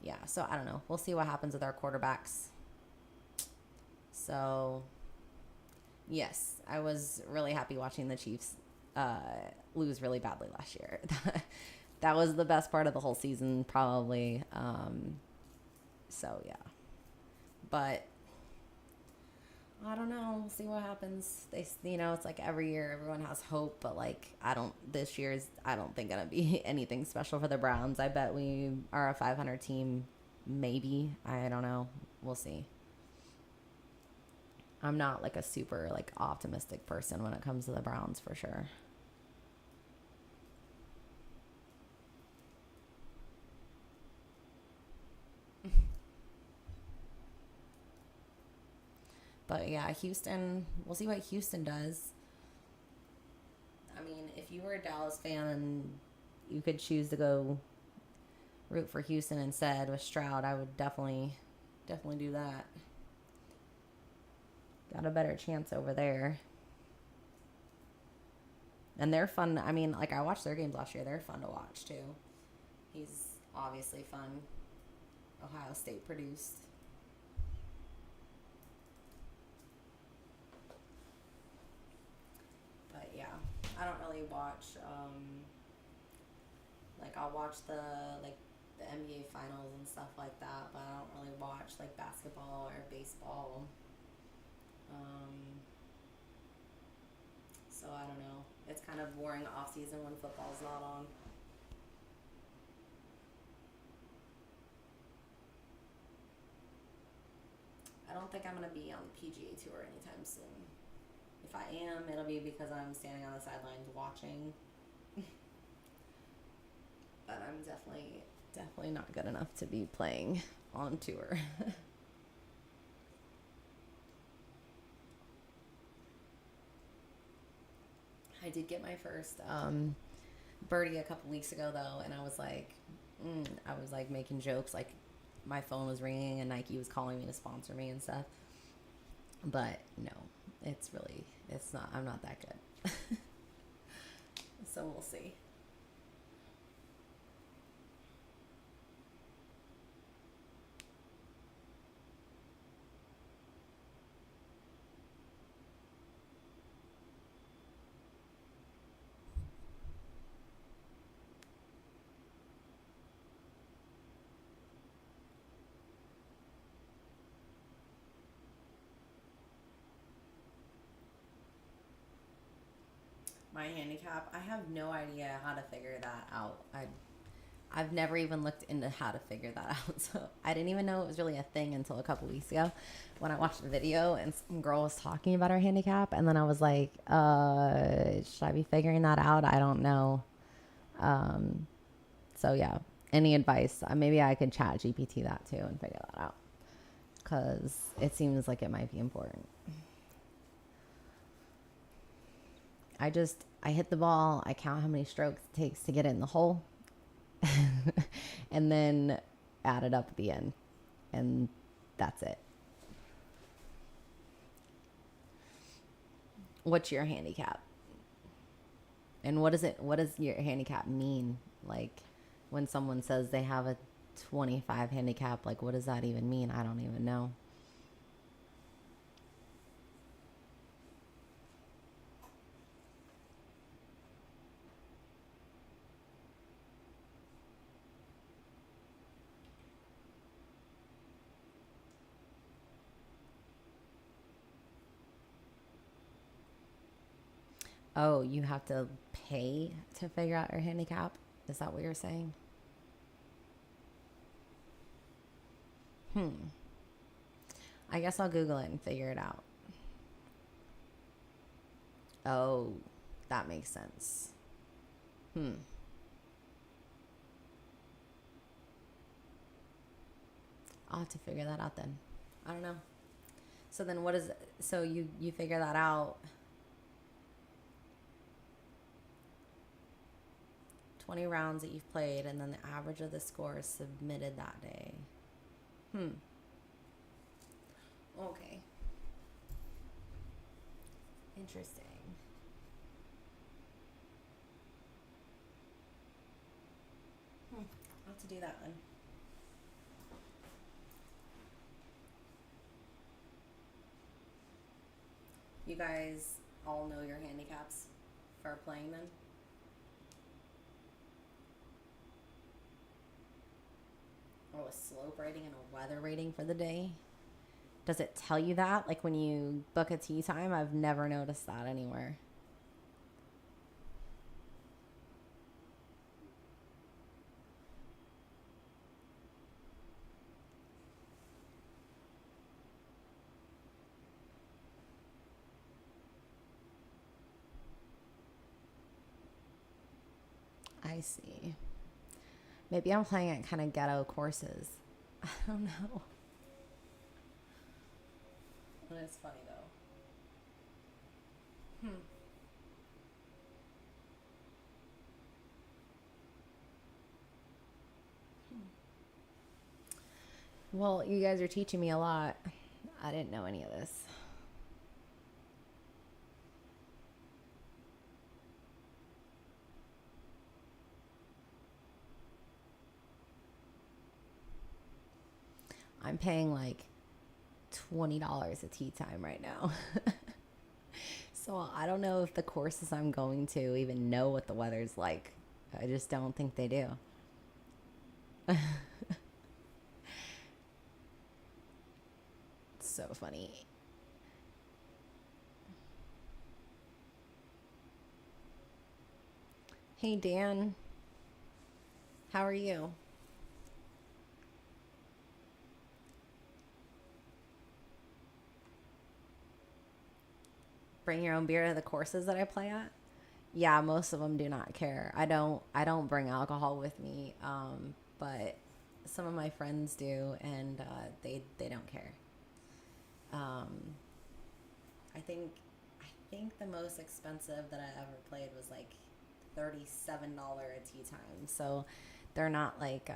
yeah, so I don't know. We'll see what happens with our quarterbacks. So, yes, I was really happy watching the Chiefs lose really badly last year. That was the best part of the whole season, probably. So, yeah. But I don't know. We'll see what happens. It's like every year everyone has hope, but like I don't think gonna be anything special for the Browns. I bet we are a 500 team, maybe. I don't know. We'll see. I'm not like a super like optimistic person when it comes to the Browns for sure. But yeah, Houston, we'll see what Houston does. I mean, if you were a Dallas fan and you could choose to go root for Houston instead with Stroud, I would definitely do that. Got a better chance over there. And they're fun. I mean, like I watched their games last year. They're fun to watch too. He's obviously fun. Ohio State produced. I don't really watch, like I'll watch the NBA finals and stuff like that, but I don't really watch like basketball or baseball. So I don't know. It's kind of boring off season when football's not on. I don't think I'm going to be on the PGA Tour anytime soon. If I am, it'll be because I'm standing on the sidelines watching. But I'm definitely not good enough to be playing on tour. I did get my first birdie a couple weeks ago though, and I was like making jokes, like my phone was ringing and Nike was calling me to sponsor me and stuff. But no, it's not, I'm not that good. So we'll see. My handicap, I have no idea how to figure that out. I've never even looked into how to figure that out. So I didn't even know it was really a thing until a couple weeks ago when I watched a video and some girl was talking about her handicap. And then I was like, should I be figuring that out? I don't know. So yeah, any advice? Maybe I could chat GPT that too and figure that out. Because it seems like it might be important. I hit the ball. I count how many strokes it takes to get it in the hole. And then add it up at the end. And that's it. What's your handicap? And what does your handicap mean? Like when someone says they have a 25 handicap, like what does that even mean? I don't even know. Oh, you have to pay to figure out your handicap? Is that what you're saying? I guess I'll Google it and figure it out. Oh, that makes sense. I'll have to figure that out then. I don't know. So then so you figure that out 20 rounds that you've played, and then the average of the scores submitted that day. Okay. Interesting. I'll have to do that one. You guys all know your handicaps for playing then? Oh, a slope rating and a weather rating for the day? Does it tell you that? Like when you book a tee time? I've never noticed that anywhere. I see. Maybe I'm playing at kind of ghetto courses. I don't know. But it's funny though. Well, you guys are teaching me a lot. I didn't know any of this. I'm paying like $20 a tee time right now. So I don't know if the courses I'm going to even know what the weather's like. I just don't think they do. So funny. Hey Dan, how are you? Bring your own beer to the courses that I play at? Yeah, most of them do not care. I don't bring alcohol with me, but some of my friends do, and they don't care. I think the most expensive that I ever played was like $37 a tee time. So they're not like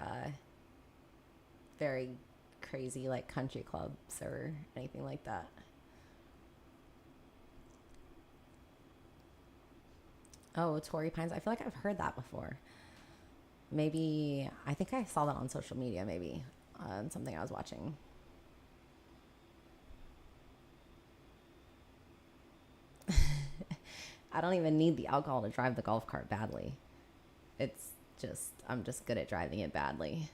very crazy like country clubs or anything like that. Oh, Torrey Pines. I feel like I've heard that before. Maybe, I think I saw that on social media, maybe on something I was watching. I don't even need the alcohol to drive the golf cart badly. It's just, I'm just good at driving it badly.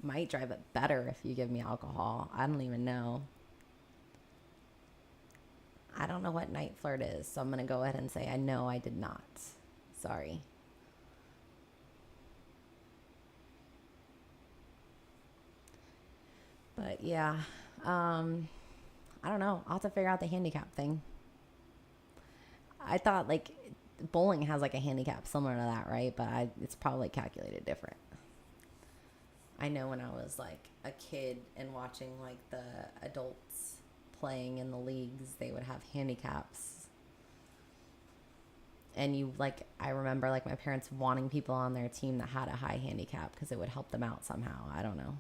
Might drive it better if you give me alcohol. I don't even know. I don't know what night flirt is, so I'm going to go ahead and say I know I did not. Sorry. But yeah, I don't know. I'll have to figure out the handicap thing. I thought like bowling has like a handicap similar to that, right? But it's probably calculated different. I know when I was like a kid and watching like the adults playing in the leagues, they would have handicaps. And I remember like my parents wanting people on their team that had a high handicap because it would help them out somehow. I don't know.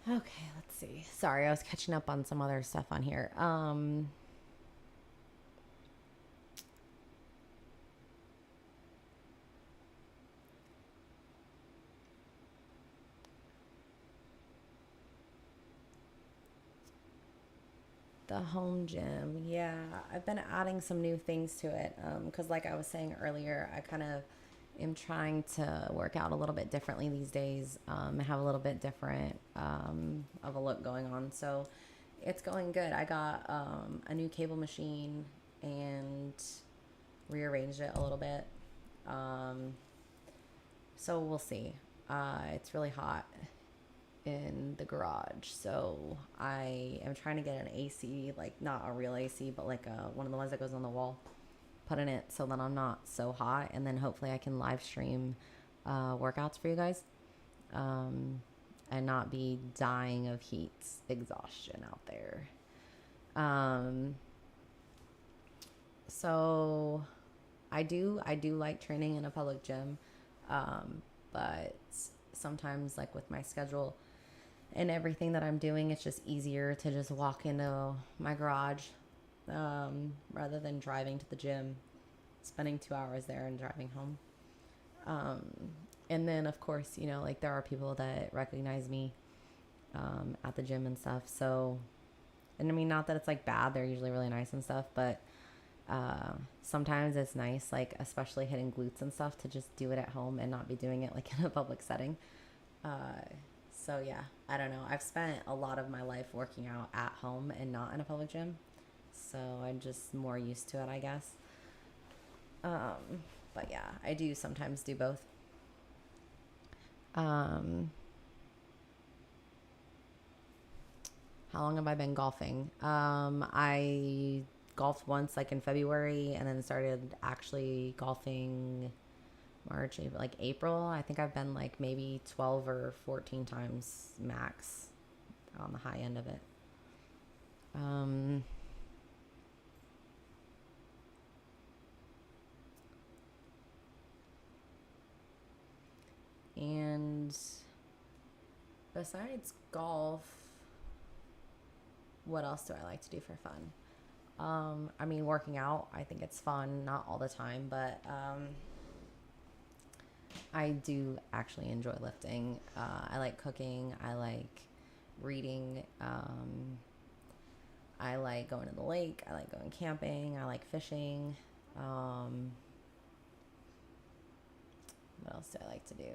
Okay, let's see. Sorry, I was catching up on some other stuff on here. The home gym. Yeah, I've been adding some new things to it. Because like I was saying earlier, I kind of am trying to work out a little bit differently these days. Have a little bit different of a look going on. So it's going good. I got a new cable machine and rearranged it a little bit. So we'll see. It's really hot in the garage, so I am trying to get an AC, like not a real AC, but like one of the ones that goes on the wall, put in it so that I'm not so hot, and then hopefully I can live stream workouts for you guys, and not be dying of heat exhaustion out there. So I do like training in a public gym, but sometimes like with my schedule and everything that I'm doing, it's just easier to just walk into my garage rather than driving to the gym, spending 2 hours there and driving home. And then of course, you know, like there are people that recognize me at the gym and stuff. So, and I mean, not that it's like bad, they're usually really nice and stuff, but sometimes it's nice, like especially hitting glutes and stuff, to just do it at home and not be doing it like in a public setting. So yeah, I don't know. I've spent a lot of my life working out at home and not in a public gym, so I'm just more used to it, I guess. But yeah, I do sometimes do both. How long have I been golfing? I golfed once, like in February, and then started actually golfing March, April, like April. I think I've been like maybe 12 or 14 times max on the high end of it. And besides golf, what else do I like to do for fun? I mean, working out, I think it's fun, not all the time, but I do actually enjoy lifting. I like cooking. I like reading. I like going to the lake. I like going camping. I like fishing. What else do I like to do?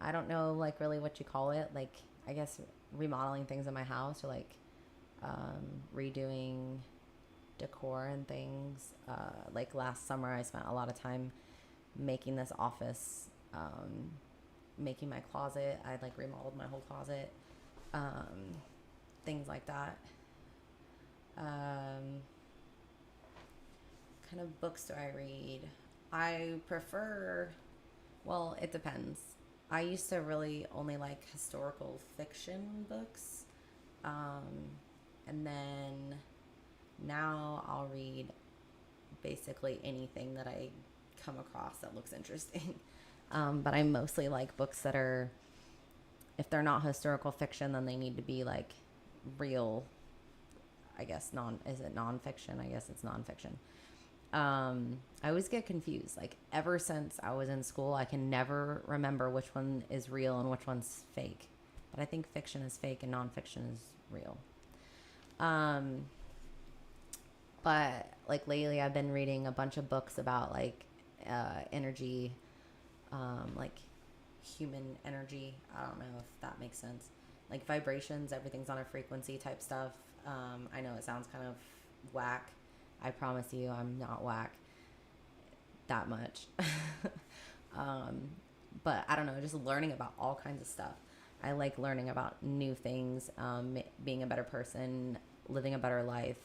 I don't know, like, really what you call it. Like, I guess remodeling things in my house, or like redoing decor and things. Like last summer, I spent a lot of time making this office, making my closet. I like remodeled my whole closet, things like that. Kind of books do I read? I prefer, well, it depends. I used to really only like historical fiction books. And then now I'll read basically anything that I come across that looks interesting. But I mostly like books that are, if they're not historical fiction, then they need to be like real, I guess, is it nonfiction? I guess it's nonfiction. I always get confused. Like ever since I was in school, I can never remember which one is real and which one's fake. But I think fiction is fake and nonfiction is real. But like lately I've been reading a bunch of books about like energy, like human energy. I don't know if that makes sense. Like vibrations, everything's on a frequency type stuff. I know it sounds kind of whack. I promise you I'm not whack that much. But I don't know, just learning about all kinds of stuff. I like learning about new things, being a better person, living a better life,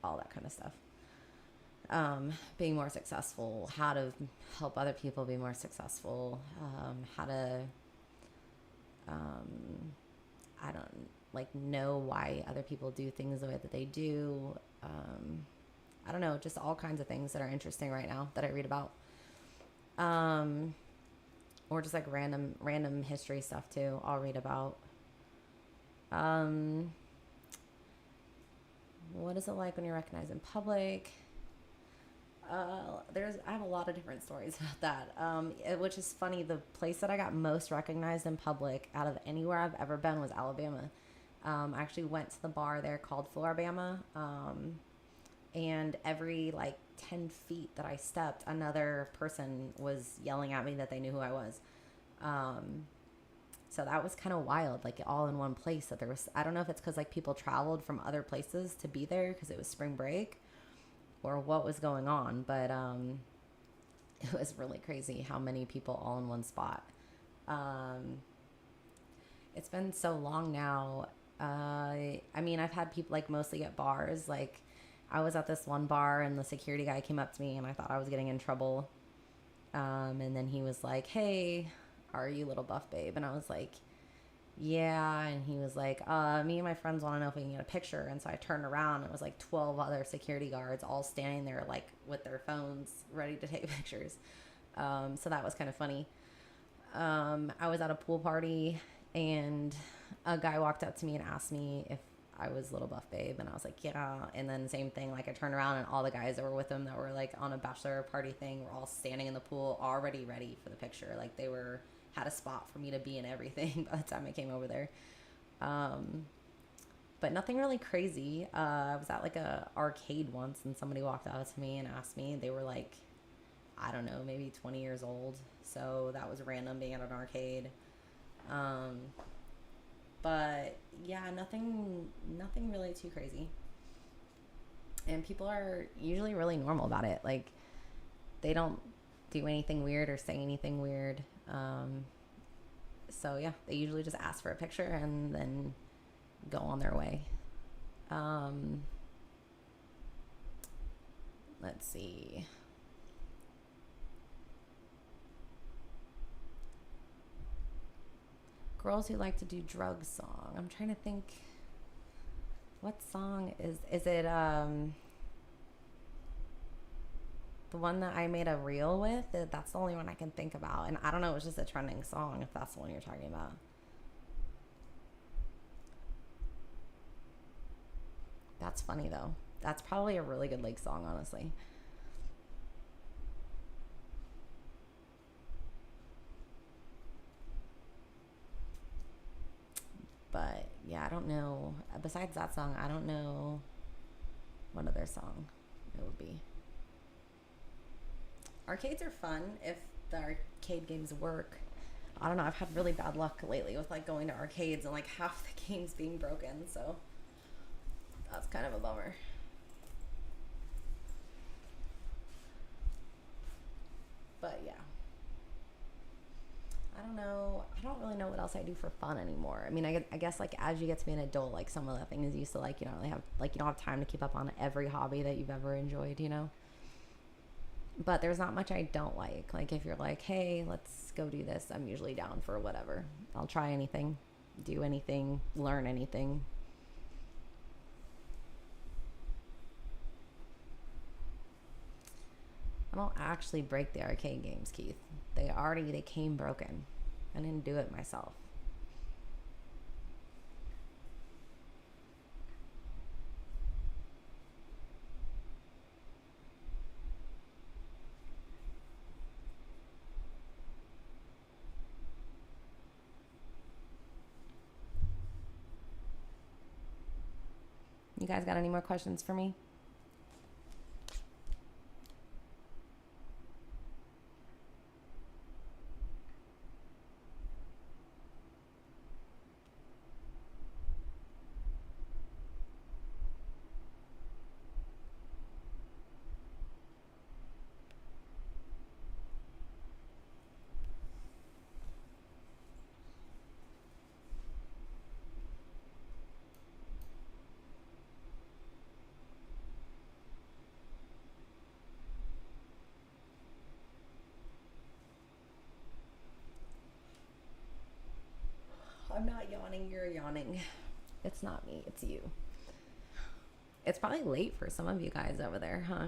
all that kind of stuff. Being more successful, how to help other people be more successful, how to, I don't like know why other people do things the way that they do. I don't know, just all kinds of things that are interesting right now that I read about. or just like random history stuff too. I'll read about. What is it like when you're recognized in public? I have a lot of different stories about that. Which is funny. The place that I got most recognized in public out of anywhere I've ever been was Alabama. I actually went to the bar there called Floribama. And every like 10 feet that I stepped, another person was yelling at me that they knew who I was. So that was kind of wild, like all in one place. That there was, I don't know if it's because like people traveled from other places to be there because it was spring break or what was going on. But it was really crazy how many people all in one spot. It's been so long now. I mean, I've had people like mostly at bars. Like I was at this one bar and the security guy came up to me and I thought I was getting in trouble. And then he was like, "Hey, are you little buff babe?" And I was like, "Yeah." And he was like, "Me and my friends want to know if we can get a picture." And so I turned around and it was like 12 other security guards all standing there like with their phones ready to take pictures. So that was kind of funny. I was at a pool party and a guy walked up to me and asked me if I was little buff babe, and I was like, "Yeah." And then same thing, like I turned around and all the guys that were with him that were like on a bachelor party thing were all standing in the pool already ready for the picture. Like they had a spot for me to be in everything by the time I came over there. But nothing really crazy. I was at like a arcade once and somebody walked out to me and asked me. They were like, I don't know, maybe 20 years old. So that was random being at an arcade. But yeah, nothing really too crazy. And people are usually really normal about it. Like they don't do anything weird or say anything weird. So yeah, they usually just ask for a picture and then go on their way. Let's see. Girls Who Like to Do Drugs song. I'm trying to think. What song is it? The one that I made a reel with? That's the only one I can think about. And I don't know, it was just a trending song if that's the one you're talking about. That's funny though. That's probably a really good Lake song, honestly. But yeah, I don't know. Besides that song, I don't know what other song it would be. Arcades are fun if the arcade games work. I don't know. I've had really bad luck lately with like going to arcades and like half the games being broken. So that's kind of a bummer. But yeah. I don't know. I don't really know what else I do for fun anymore. I mean, I guess like as you get to be an adult, like some of the things you used to like, you don't really have, like you don't have time to keep up on every hobby that you've ever enjoyed, you know? But there's not much I don't like. Like if you're like, "Hey, let's go do this," I'm usually down for whatever. I'll try anything, do anything, learn anything. I don't actually break the arcade games, Keith. They came broken. I didn't do it myself. You guys got any more questions for me? I'm not yawning, you're yawning. It's not me, it's you. It's probably late for some of you guys over there, huh?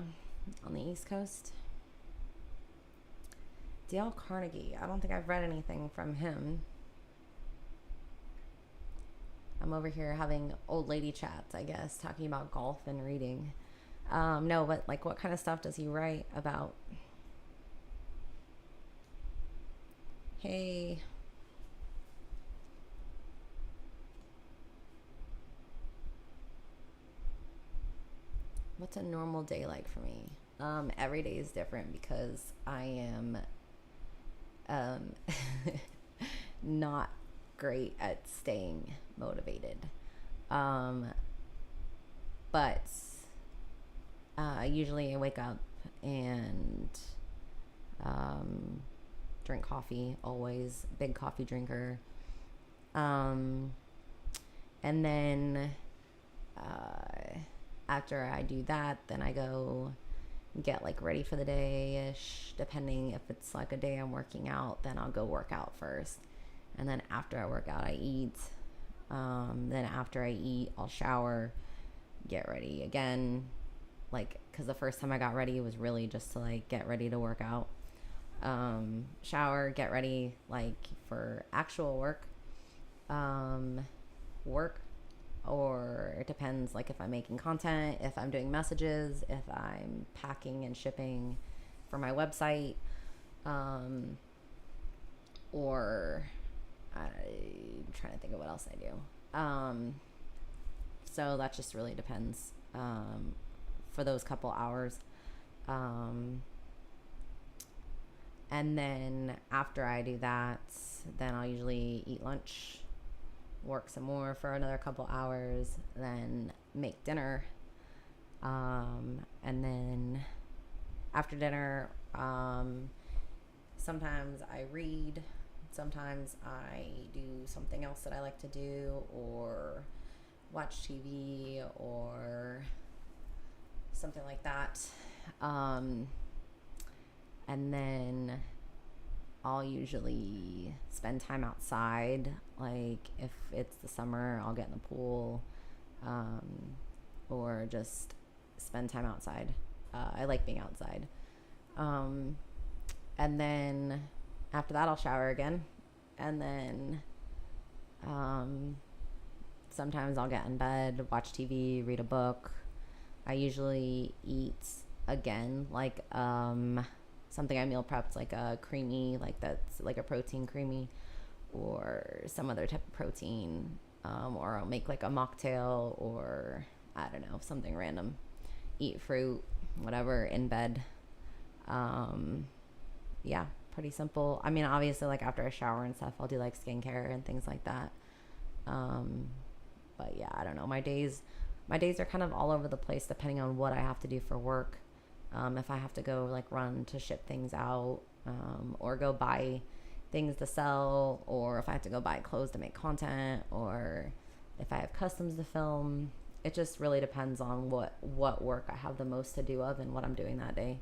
On the East Coast. Dale Carnegie. I don't think I've read anything from him. I'm over here having old lady chats, I guess, talking about golf and reading. No, but like, what kind of stuff does he write about? Hey. What's a normal day like for me? Every day is different because I am not great at staying motivated. But usually I wake up and drink coffee, always big coffee drinker. And then after I do that, then I go get like ready for the day-ish. Depending if it's like a day I'm working out, then I'll go work out first. And then after I work out, I eat. Then after I eat, I'll shower, get ready again. Like, because the first time I got ready was really just to like get ready to work out. Shower, get ready like for actual work. Or it depends, like if I'm making content, if I'm doing messages, if I'm packing and shipping for my website, or I'm trying to think of what else I do. So that just really depends for those couple hours. And then after I do that, then I'll usually eat lunch, work some more for another couple hours, then make dinner. And then after dinner, sometimes I read, sometimes I do something else that I like to do, or watch TV or something like that. And then I'll usually spend time outside. Like if it's the summer, I'll get in the pool, or just spend time outside. I like being outside. And then after that, I'll shower again. And then sometimes I'll get in bed, watch TV, read a book. I usually eat again, like something I meal prepped, like a creamy, like that's like a protein creamy, or some other type of protein, or I'll make like a mocktail, or I don't know, something random. Eat fruit, whatever, in bed. Yeah, pretty simple. I mean, obviously, like after I shower and stuff, I'll do like skincare and things like that. But yeah, I don't know. My days are kind of all over the place depending on what I have to do for work. If I have to go like run to ship things out, or go buy things to sell, or if I have to go buy clothes to make content, or if I have customs to film. It just really depends on what work I have the most to do of and what I'm doing that day.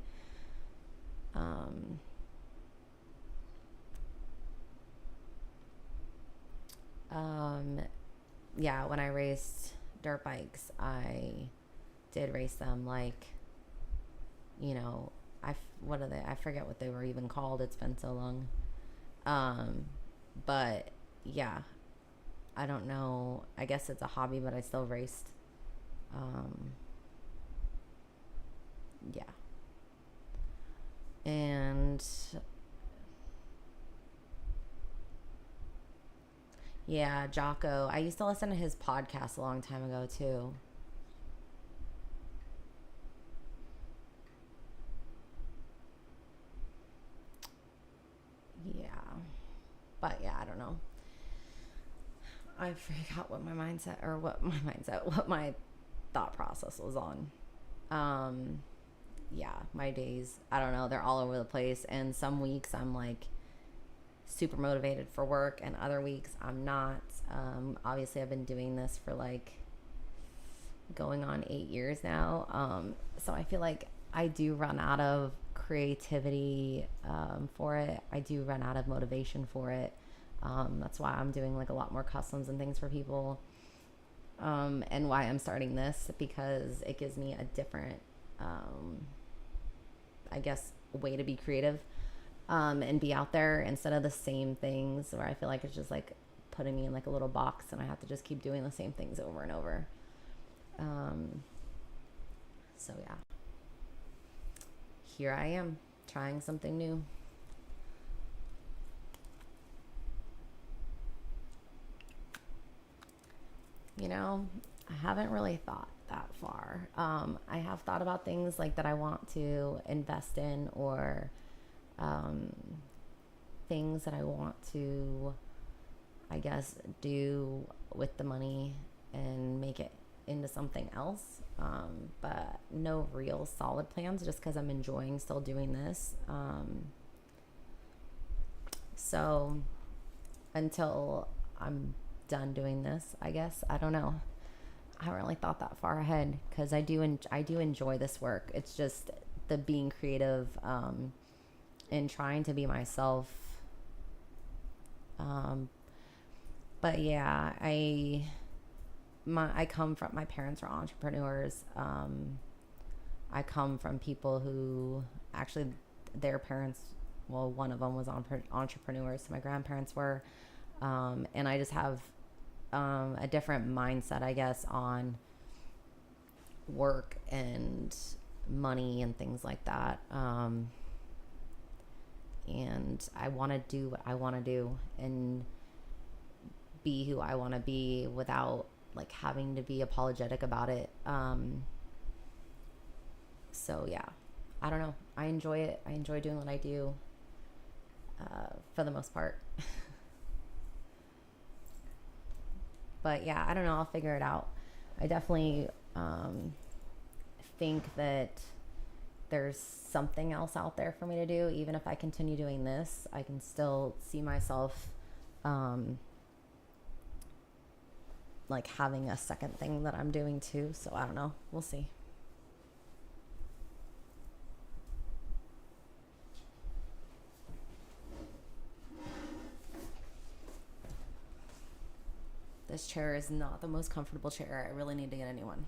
Yeah, when I raced dirt bikes, I did race them like, you know, I forget what they were even called. It's been so long. But yeah, I don't know. I guess it's a hobby, but I still raced. Yeah. And yeah, Jocko. I used to listen to his podcast a long time ago too. Yeah. But yeah, I don't know. I forgot what what my thought process was on. Yeah, my days, I don't know, they're all over the place. And some weeks I'm like super motivated for work, and other weeks I'm not. Obviously I've been doing this for like going on 8 years now. So I feel like I do run out of creativity for it. I do run out of motivation for it. That's why I'm doing like a lot more customs and things for people. And why I'm starting this, because it gives me a different, I guess, way to be creative. and be out there instead of the same things where I feel like it's just like putting me in like a little box and I have to just keep doing the same things over and over. So yeah, here I am trying something new. You know, I haven't really thought that far. I have thought about things like that I want to invest in, or things that I want to, I guess, do with the money and make it into something else. But no real solid plans, just because I'm enjoying still doing this. So until I'm done doing this, I guess, I don't know. I haven't really thought that far ahead, because I do enjoy this work. It's just the being creative, and trying to be myself. But yeah, I come from, my parents are entrepreneurs. I come from people who actually, their parents, well, one of them was entrepreneurs, so my grandparents were, and I just have a different mindset, I guess, on work and money and things like that. And I want to do what I want to do and be who I want to be without like having to be apologetic about it. So yeah, I don't know. I enjoy it. I enjoy doing what I do, for the most part. But yeah, I don't know. I'll figure it out. I definitely think that there's something else out there for me to do. Even if I continue doing this, I can still see myself like having a second thing that I'm doing too. So I don't know. We'll see. This chair is not the most comfortable chair. I really need to get a new one.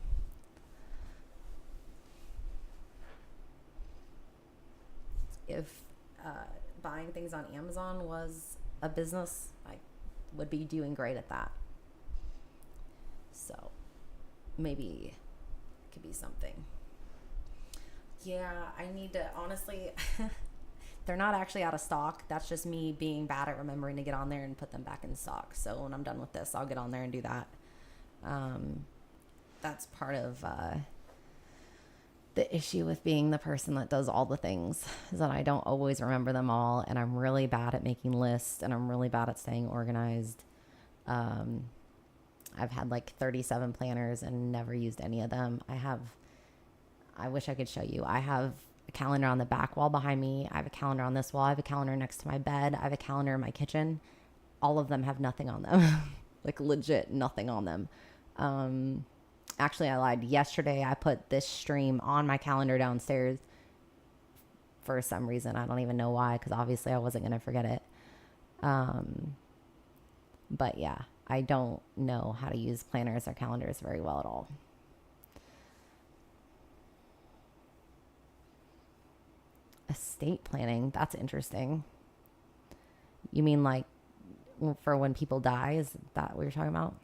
If buying things on Amazon was a business, I would be doing great at that. So maybe it could be something. Yeah, I need to, honestly, they're not actually out of stock. That's just me being bad at remembering to get on there and put them back in stock. So when I'm done with this, I'll get on there and do that. That's part of the issue with being the person that does all the things, is that I don't always remember them all. And I'm really bad at making lists, and I'm really bad at staying organized. I've had like 37 planners and never used any of them. I wish I could show you. I have a calendar on the back wall behind me. I have a calendar on this wall. I have a calendar next to my bed. I have a calendar in my kitchen. All of them have nothing on them. Like legit nothing on them. Actually, I lied. Yesterday, I put this stream on my calendar downstairs for some reason. I don't even know why, because obviously I wasn't going to forget it. But yeah, I don't know how to use planners or calendars very well at all. Estate planning, that's interesting. You mean like for when people die? Is that what you're talking about?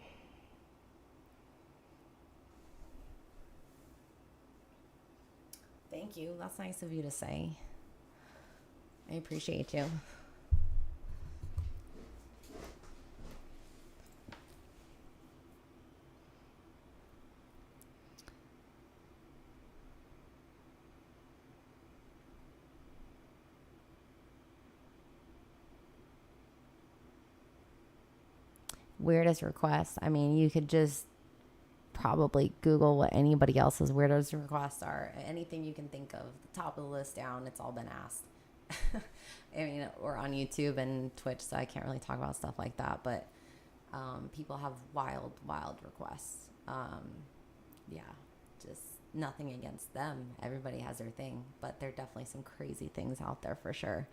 Thank you. That's nice of you to say. I appreciate you. Weirdest requests. I mean, you could just probably Google what anybody else's weirdest requests are. Anything you can think of, the top of the list down, it's all been asked. I mean, or on YouTube and Twitch, so I can't really talk about stuff like that. But people have wild requests. Yeah, just nothing against them. Everybody has their thing, but there are definitely some crazy things out there for sure.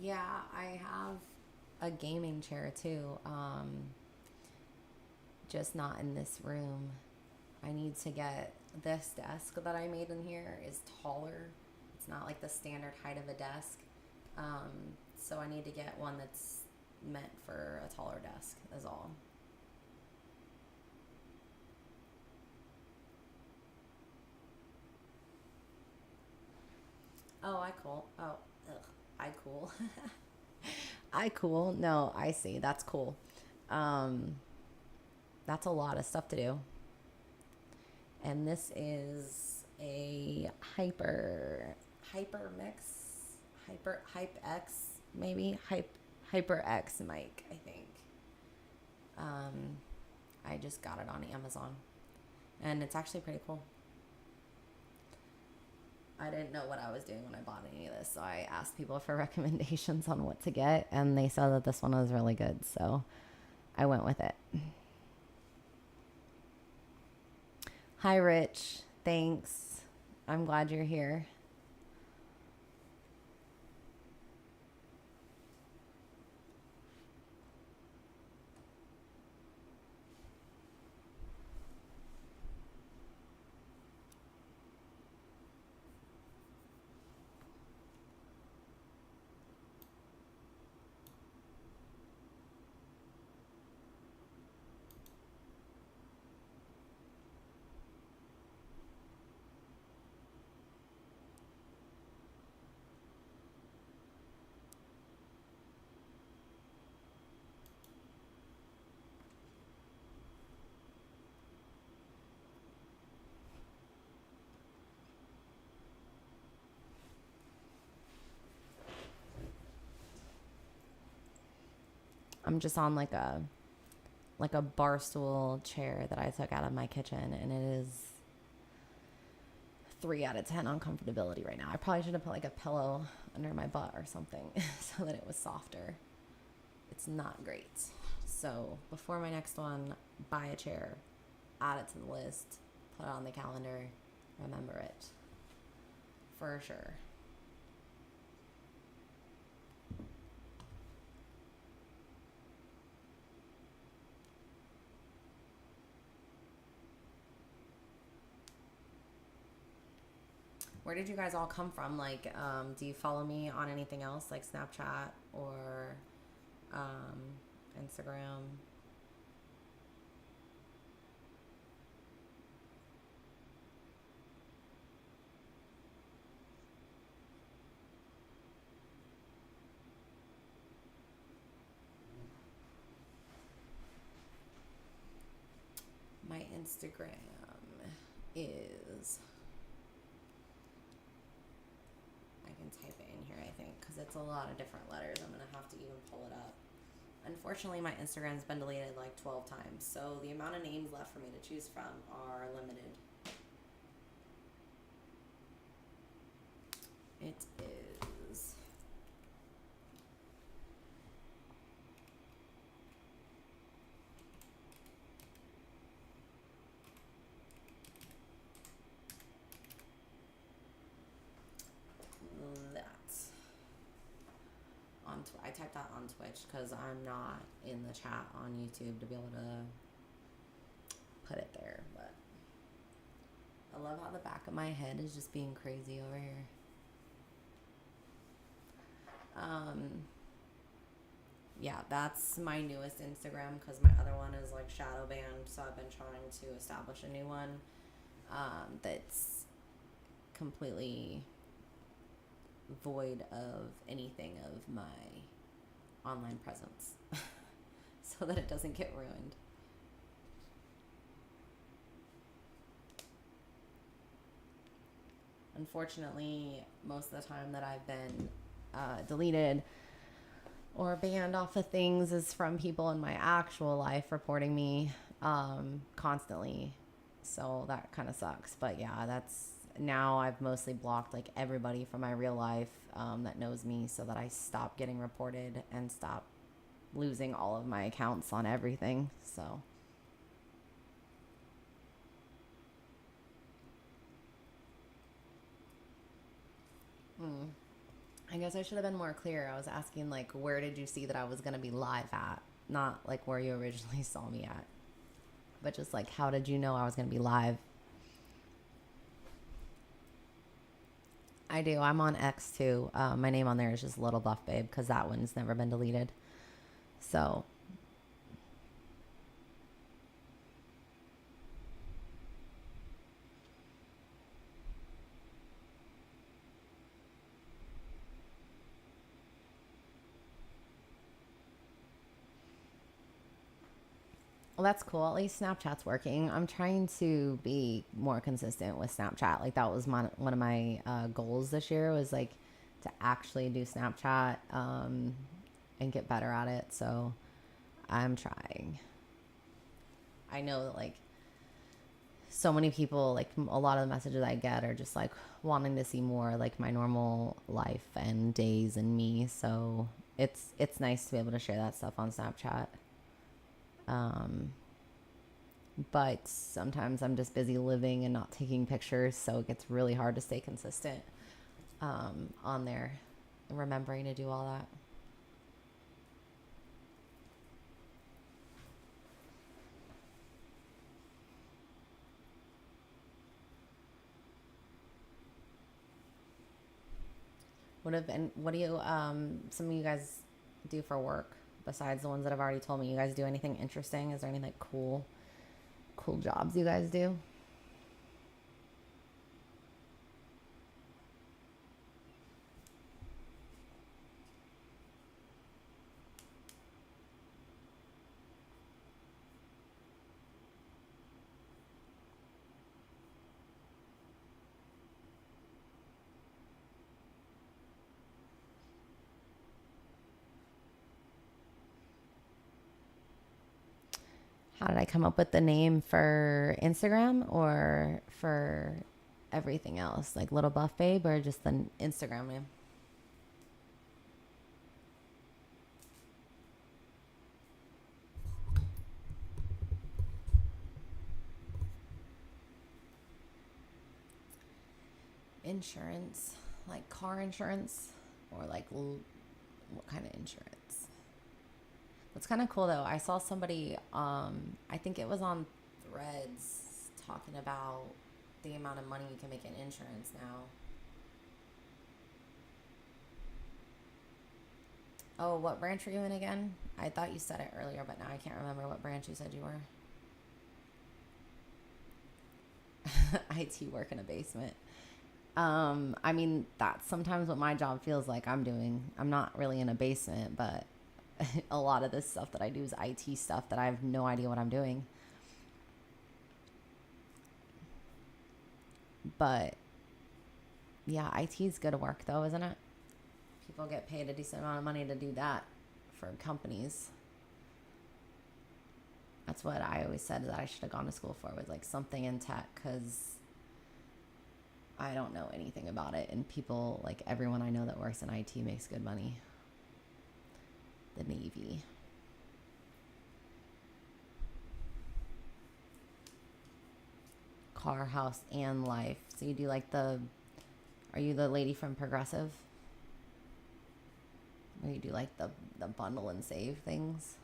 Yeah, I have a gaming chair too. Just not in this room. I need to get this desk that I made in here is taller. It's not like the standard height of a desk. So I need to get one that's meant for a taller desk is all. Oh, I cool. Oh, ugh. I cool. I cool. No, I see. That's cool. That's a lot of stuff to do. And this is a hyper X, maybe hyper X mic, I think. I just got it on Amazon, and it's actually pretty cool. I didn't know what I was doing when I bought any of this, so I asked people for recommendations on what to get, and they said that this one was really good, so I went with it. Hi, Rich. Thanks. I'm glad you're here. I'm just on like a bar stool chair that I took out of my kitchen, and it is 3 out of 10 on comfortability right now. I probably should have put like a pillow under my butt or something so that it was softer. It's not great. So before my next one, buy a chair, add it to the list, put it on the calendar, remember it for sure. Where did you guys all come from? Like, do you follow me on anything else like Snapchat or Instagram? My Instagram is... I can type it in here, I think, because it's a lot of different letters. I'm going to have to even pull it up. Unfortunately, my Instagram's been deleted like 12 times, so the amount of names left for me to choose from are limited. It is... I typed that on Twitch because I'm not in the chat on YouTube to be able to put it there, but I love how the back of my head is just being crazy over here. Yeah, that's my newest Instagram because my other one is like shadow banned, so I've been trying to establish a new one that's completely void of anything of my online presence so that it doesn't get ruined. Unfortunately, most of the time that I've been deleted or banned off of things is from people in my actual life reporting me constantly, so that kind of sucks. But yeah, that's... Now I've mostly blocked like everybody from my real life that knows me so that I stop getting reported and stop losing all of my accounts on everything. So I guess I should have been more clear. I was asking, like, where did you see that I was going to be live at? Not, like, where you originally saw me at. But just, like, how did you know I was going to be live? I do. I'm on X, too. My name on there is just Little Buff Babe because that one's never been deleted. So... Well, that's cool. At least Snapchat's working. I'm trying to be more consistent with Snapchat. Like that was one of my goals this year was like to actually do Snapchat and get better at it. So I'm trying. I know that like so many people, like a lot of the messages I get are just like wanting to see more like my normal life and days and me. So it's nice to be able to share that stuff on Snapchat. But sometimes I'm just busy living and not taking pictures, so it gets really hard to stay consistent on there and remembering to do all that. What do you some of you guys do for work besides the ones that I've already told me? You guys do anything interesting? Is there any like cool jobs you guys do? How did I come up with the name for Instagram or for everything else? Like Little Buff Babe or just the Instagram name? Insurance, like car insurance or like what kind of insurance? What's kind of cool though, I saw somebody, I think it was on Threads talking about the amount of money you can make in insurance now. Oh, what branch are you in again? I thought you said it earlier, but now I can't remember what branch you said you were. IT work in a basement. I mean, that's sometimes what my job feels like I'm doing. I'm not really in a basement, but a lot of this stuff that I do is IT stuff that I have no idea what I'm doing. But yeah, IT is good work though, isn't it? People get paid a decent amount of money to do that for companies. That's what I always said that I should have gone to school for, was like something in tech, because I don't know anything about it. And people, like everyone I know that works in IT makes good money. The Navy. Car, house, and life. So you do like are you the lady from Progressive? Or you do like the bundle and save things?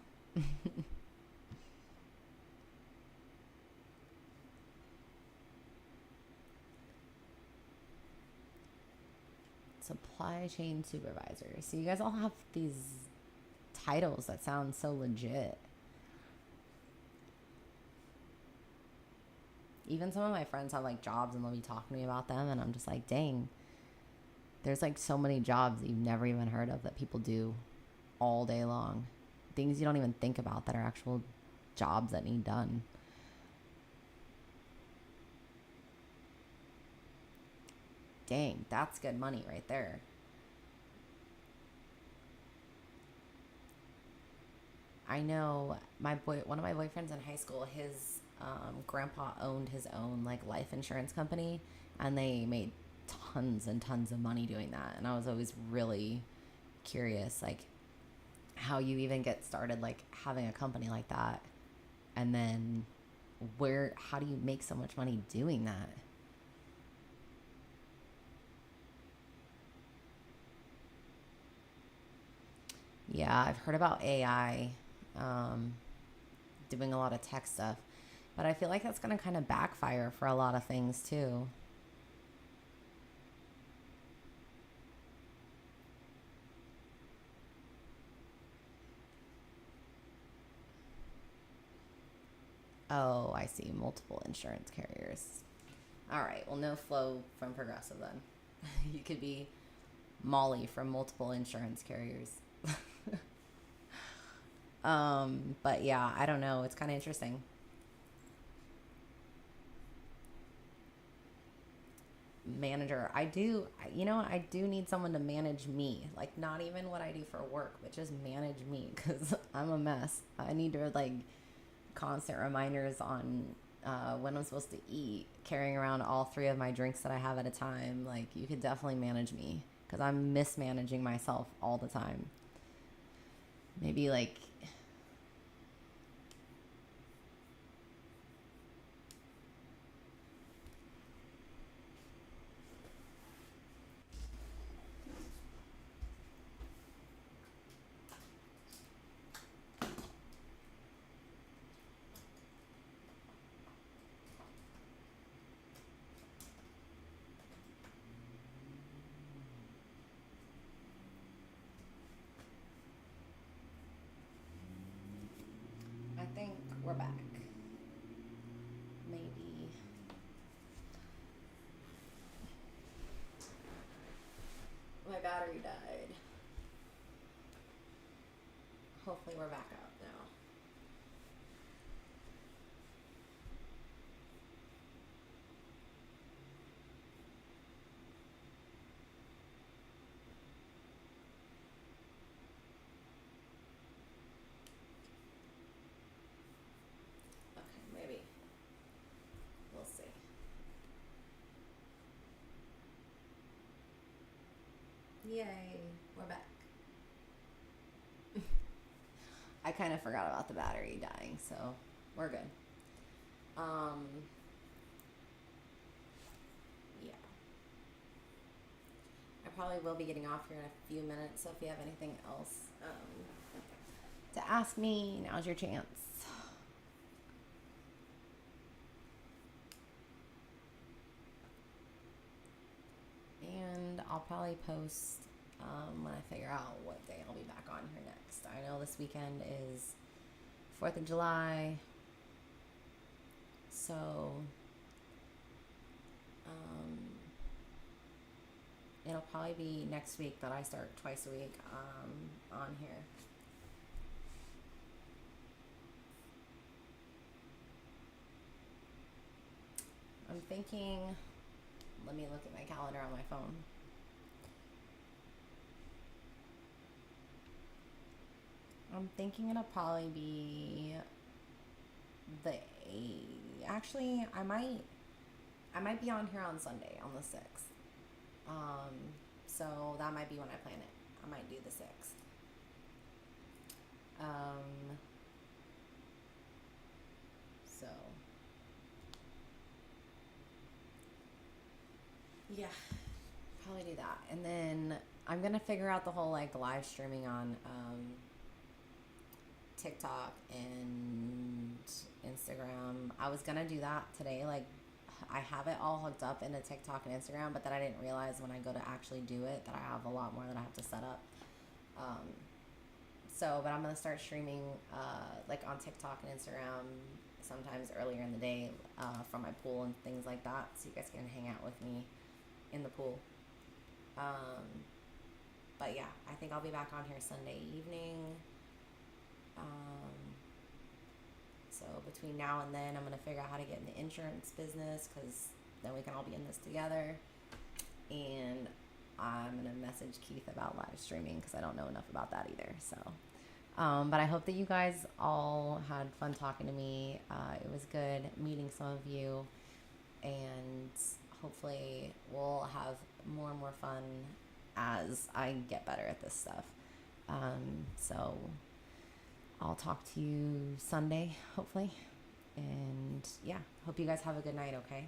Supply chain supervisor. So you guys all have these titles that sound so legit. Even some of my friends have like jobs and they'll be talking to me about them, and I'm just like, dang, there's like so many jobs that you've never even heard of that people do all day long. Things you don't even think about that are actual jobs that need done. Dang, that's good money right there. I know one of my boyfriends in high school, his grandpa owned his own like life insurance company, and they made tons and tons of money doing that. And I was always really curious, like how you even get started, like having a company like that, and then how do you make so much money doing that? Yeah, I've heard about AI doing a lot of tech stuff, but I feel like that's going to kind of backfire for a lot of things too. Oh, I see. Multiple insurance carriers. All right. Well, no flow from Progressive then. You could be Molly from multiple insurance carriers. But yeah, I don't know. It's kind of interesting. Manager, I do, I do need someone to manage me. Like, not even what I do for work, but just manage me because I'm a mess. I need to, like, constant reminders on when I'm supposed to eat, carrying around all 3 of my drinks that I have at a time. Like, you could definitely manage me because I'm mismanaging myself all the time. Maybe, like, I think we're back. Maybe. My battery died. Hopefully we're back up now. Okay, maybe. We'll see. Yay, we're back. I kind of forgot about the battery dying, so we're good. Yeah. I probably will be getting off here in a few minutes, so if you have anything else to ask me, now's your chance. And I'll probably post when I figure out what day I'll be back on here next. I know this weekend is 4th of July, so it'll probably be next week that I start twice a week on here. I'm thinking, let me look at my calendar on my phone. I'm thinking it'll probably be actually I might be on here on Sunday on the 6th. So that might be when I plan it. I might do the 6th. So yeah, probably do that. And then I'm gonna figure out the whole like live streaming on TikTok and Instagram. I was gonna do that today. Like, I have it all hooked up into TikTok and Instagram, but then I didn't realize when I go to actually do it that I have a lot more that I have to set up. But I'm gonna start streaming like on TikTok and Instagram sometimes earlier in the day from my pool and things like that, so you guys can hang out with me in the pool. But yeah, I think I'll be back on here Sunday evening. So between now and then, I'm going to figure out how to get in the insurance business, because then we can all be in this together. And I'm going to message Keith about live streaming, because I don't know enough about that either. So, but I hope that you guys all had fun talking to me. It was good meeting some of you, and hopefully we'll have more and more fun as I get better at this stuff. So I'll talk to you Sunday, hopefully. And yeah, hope you guys have a good night, okay?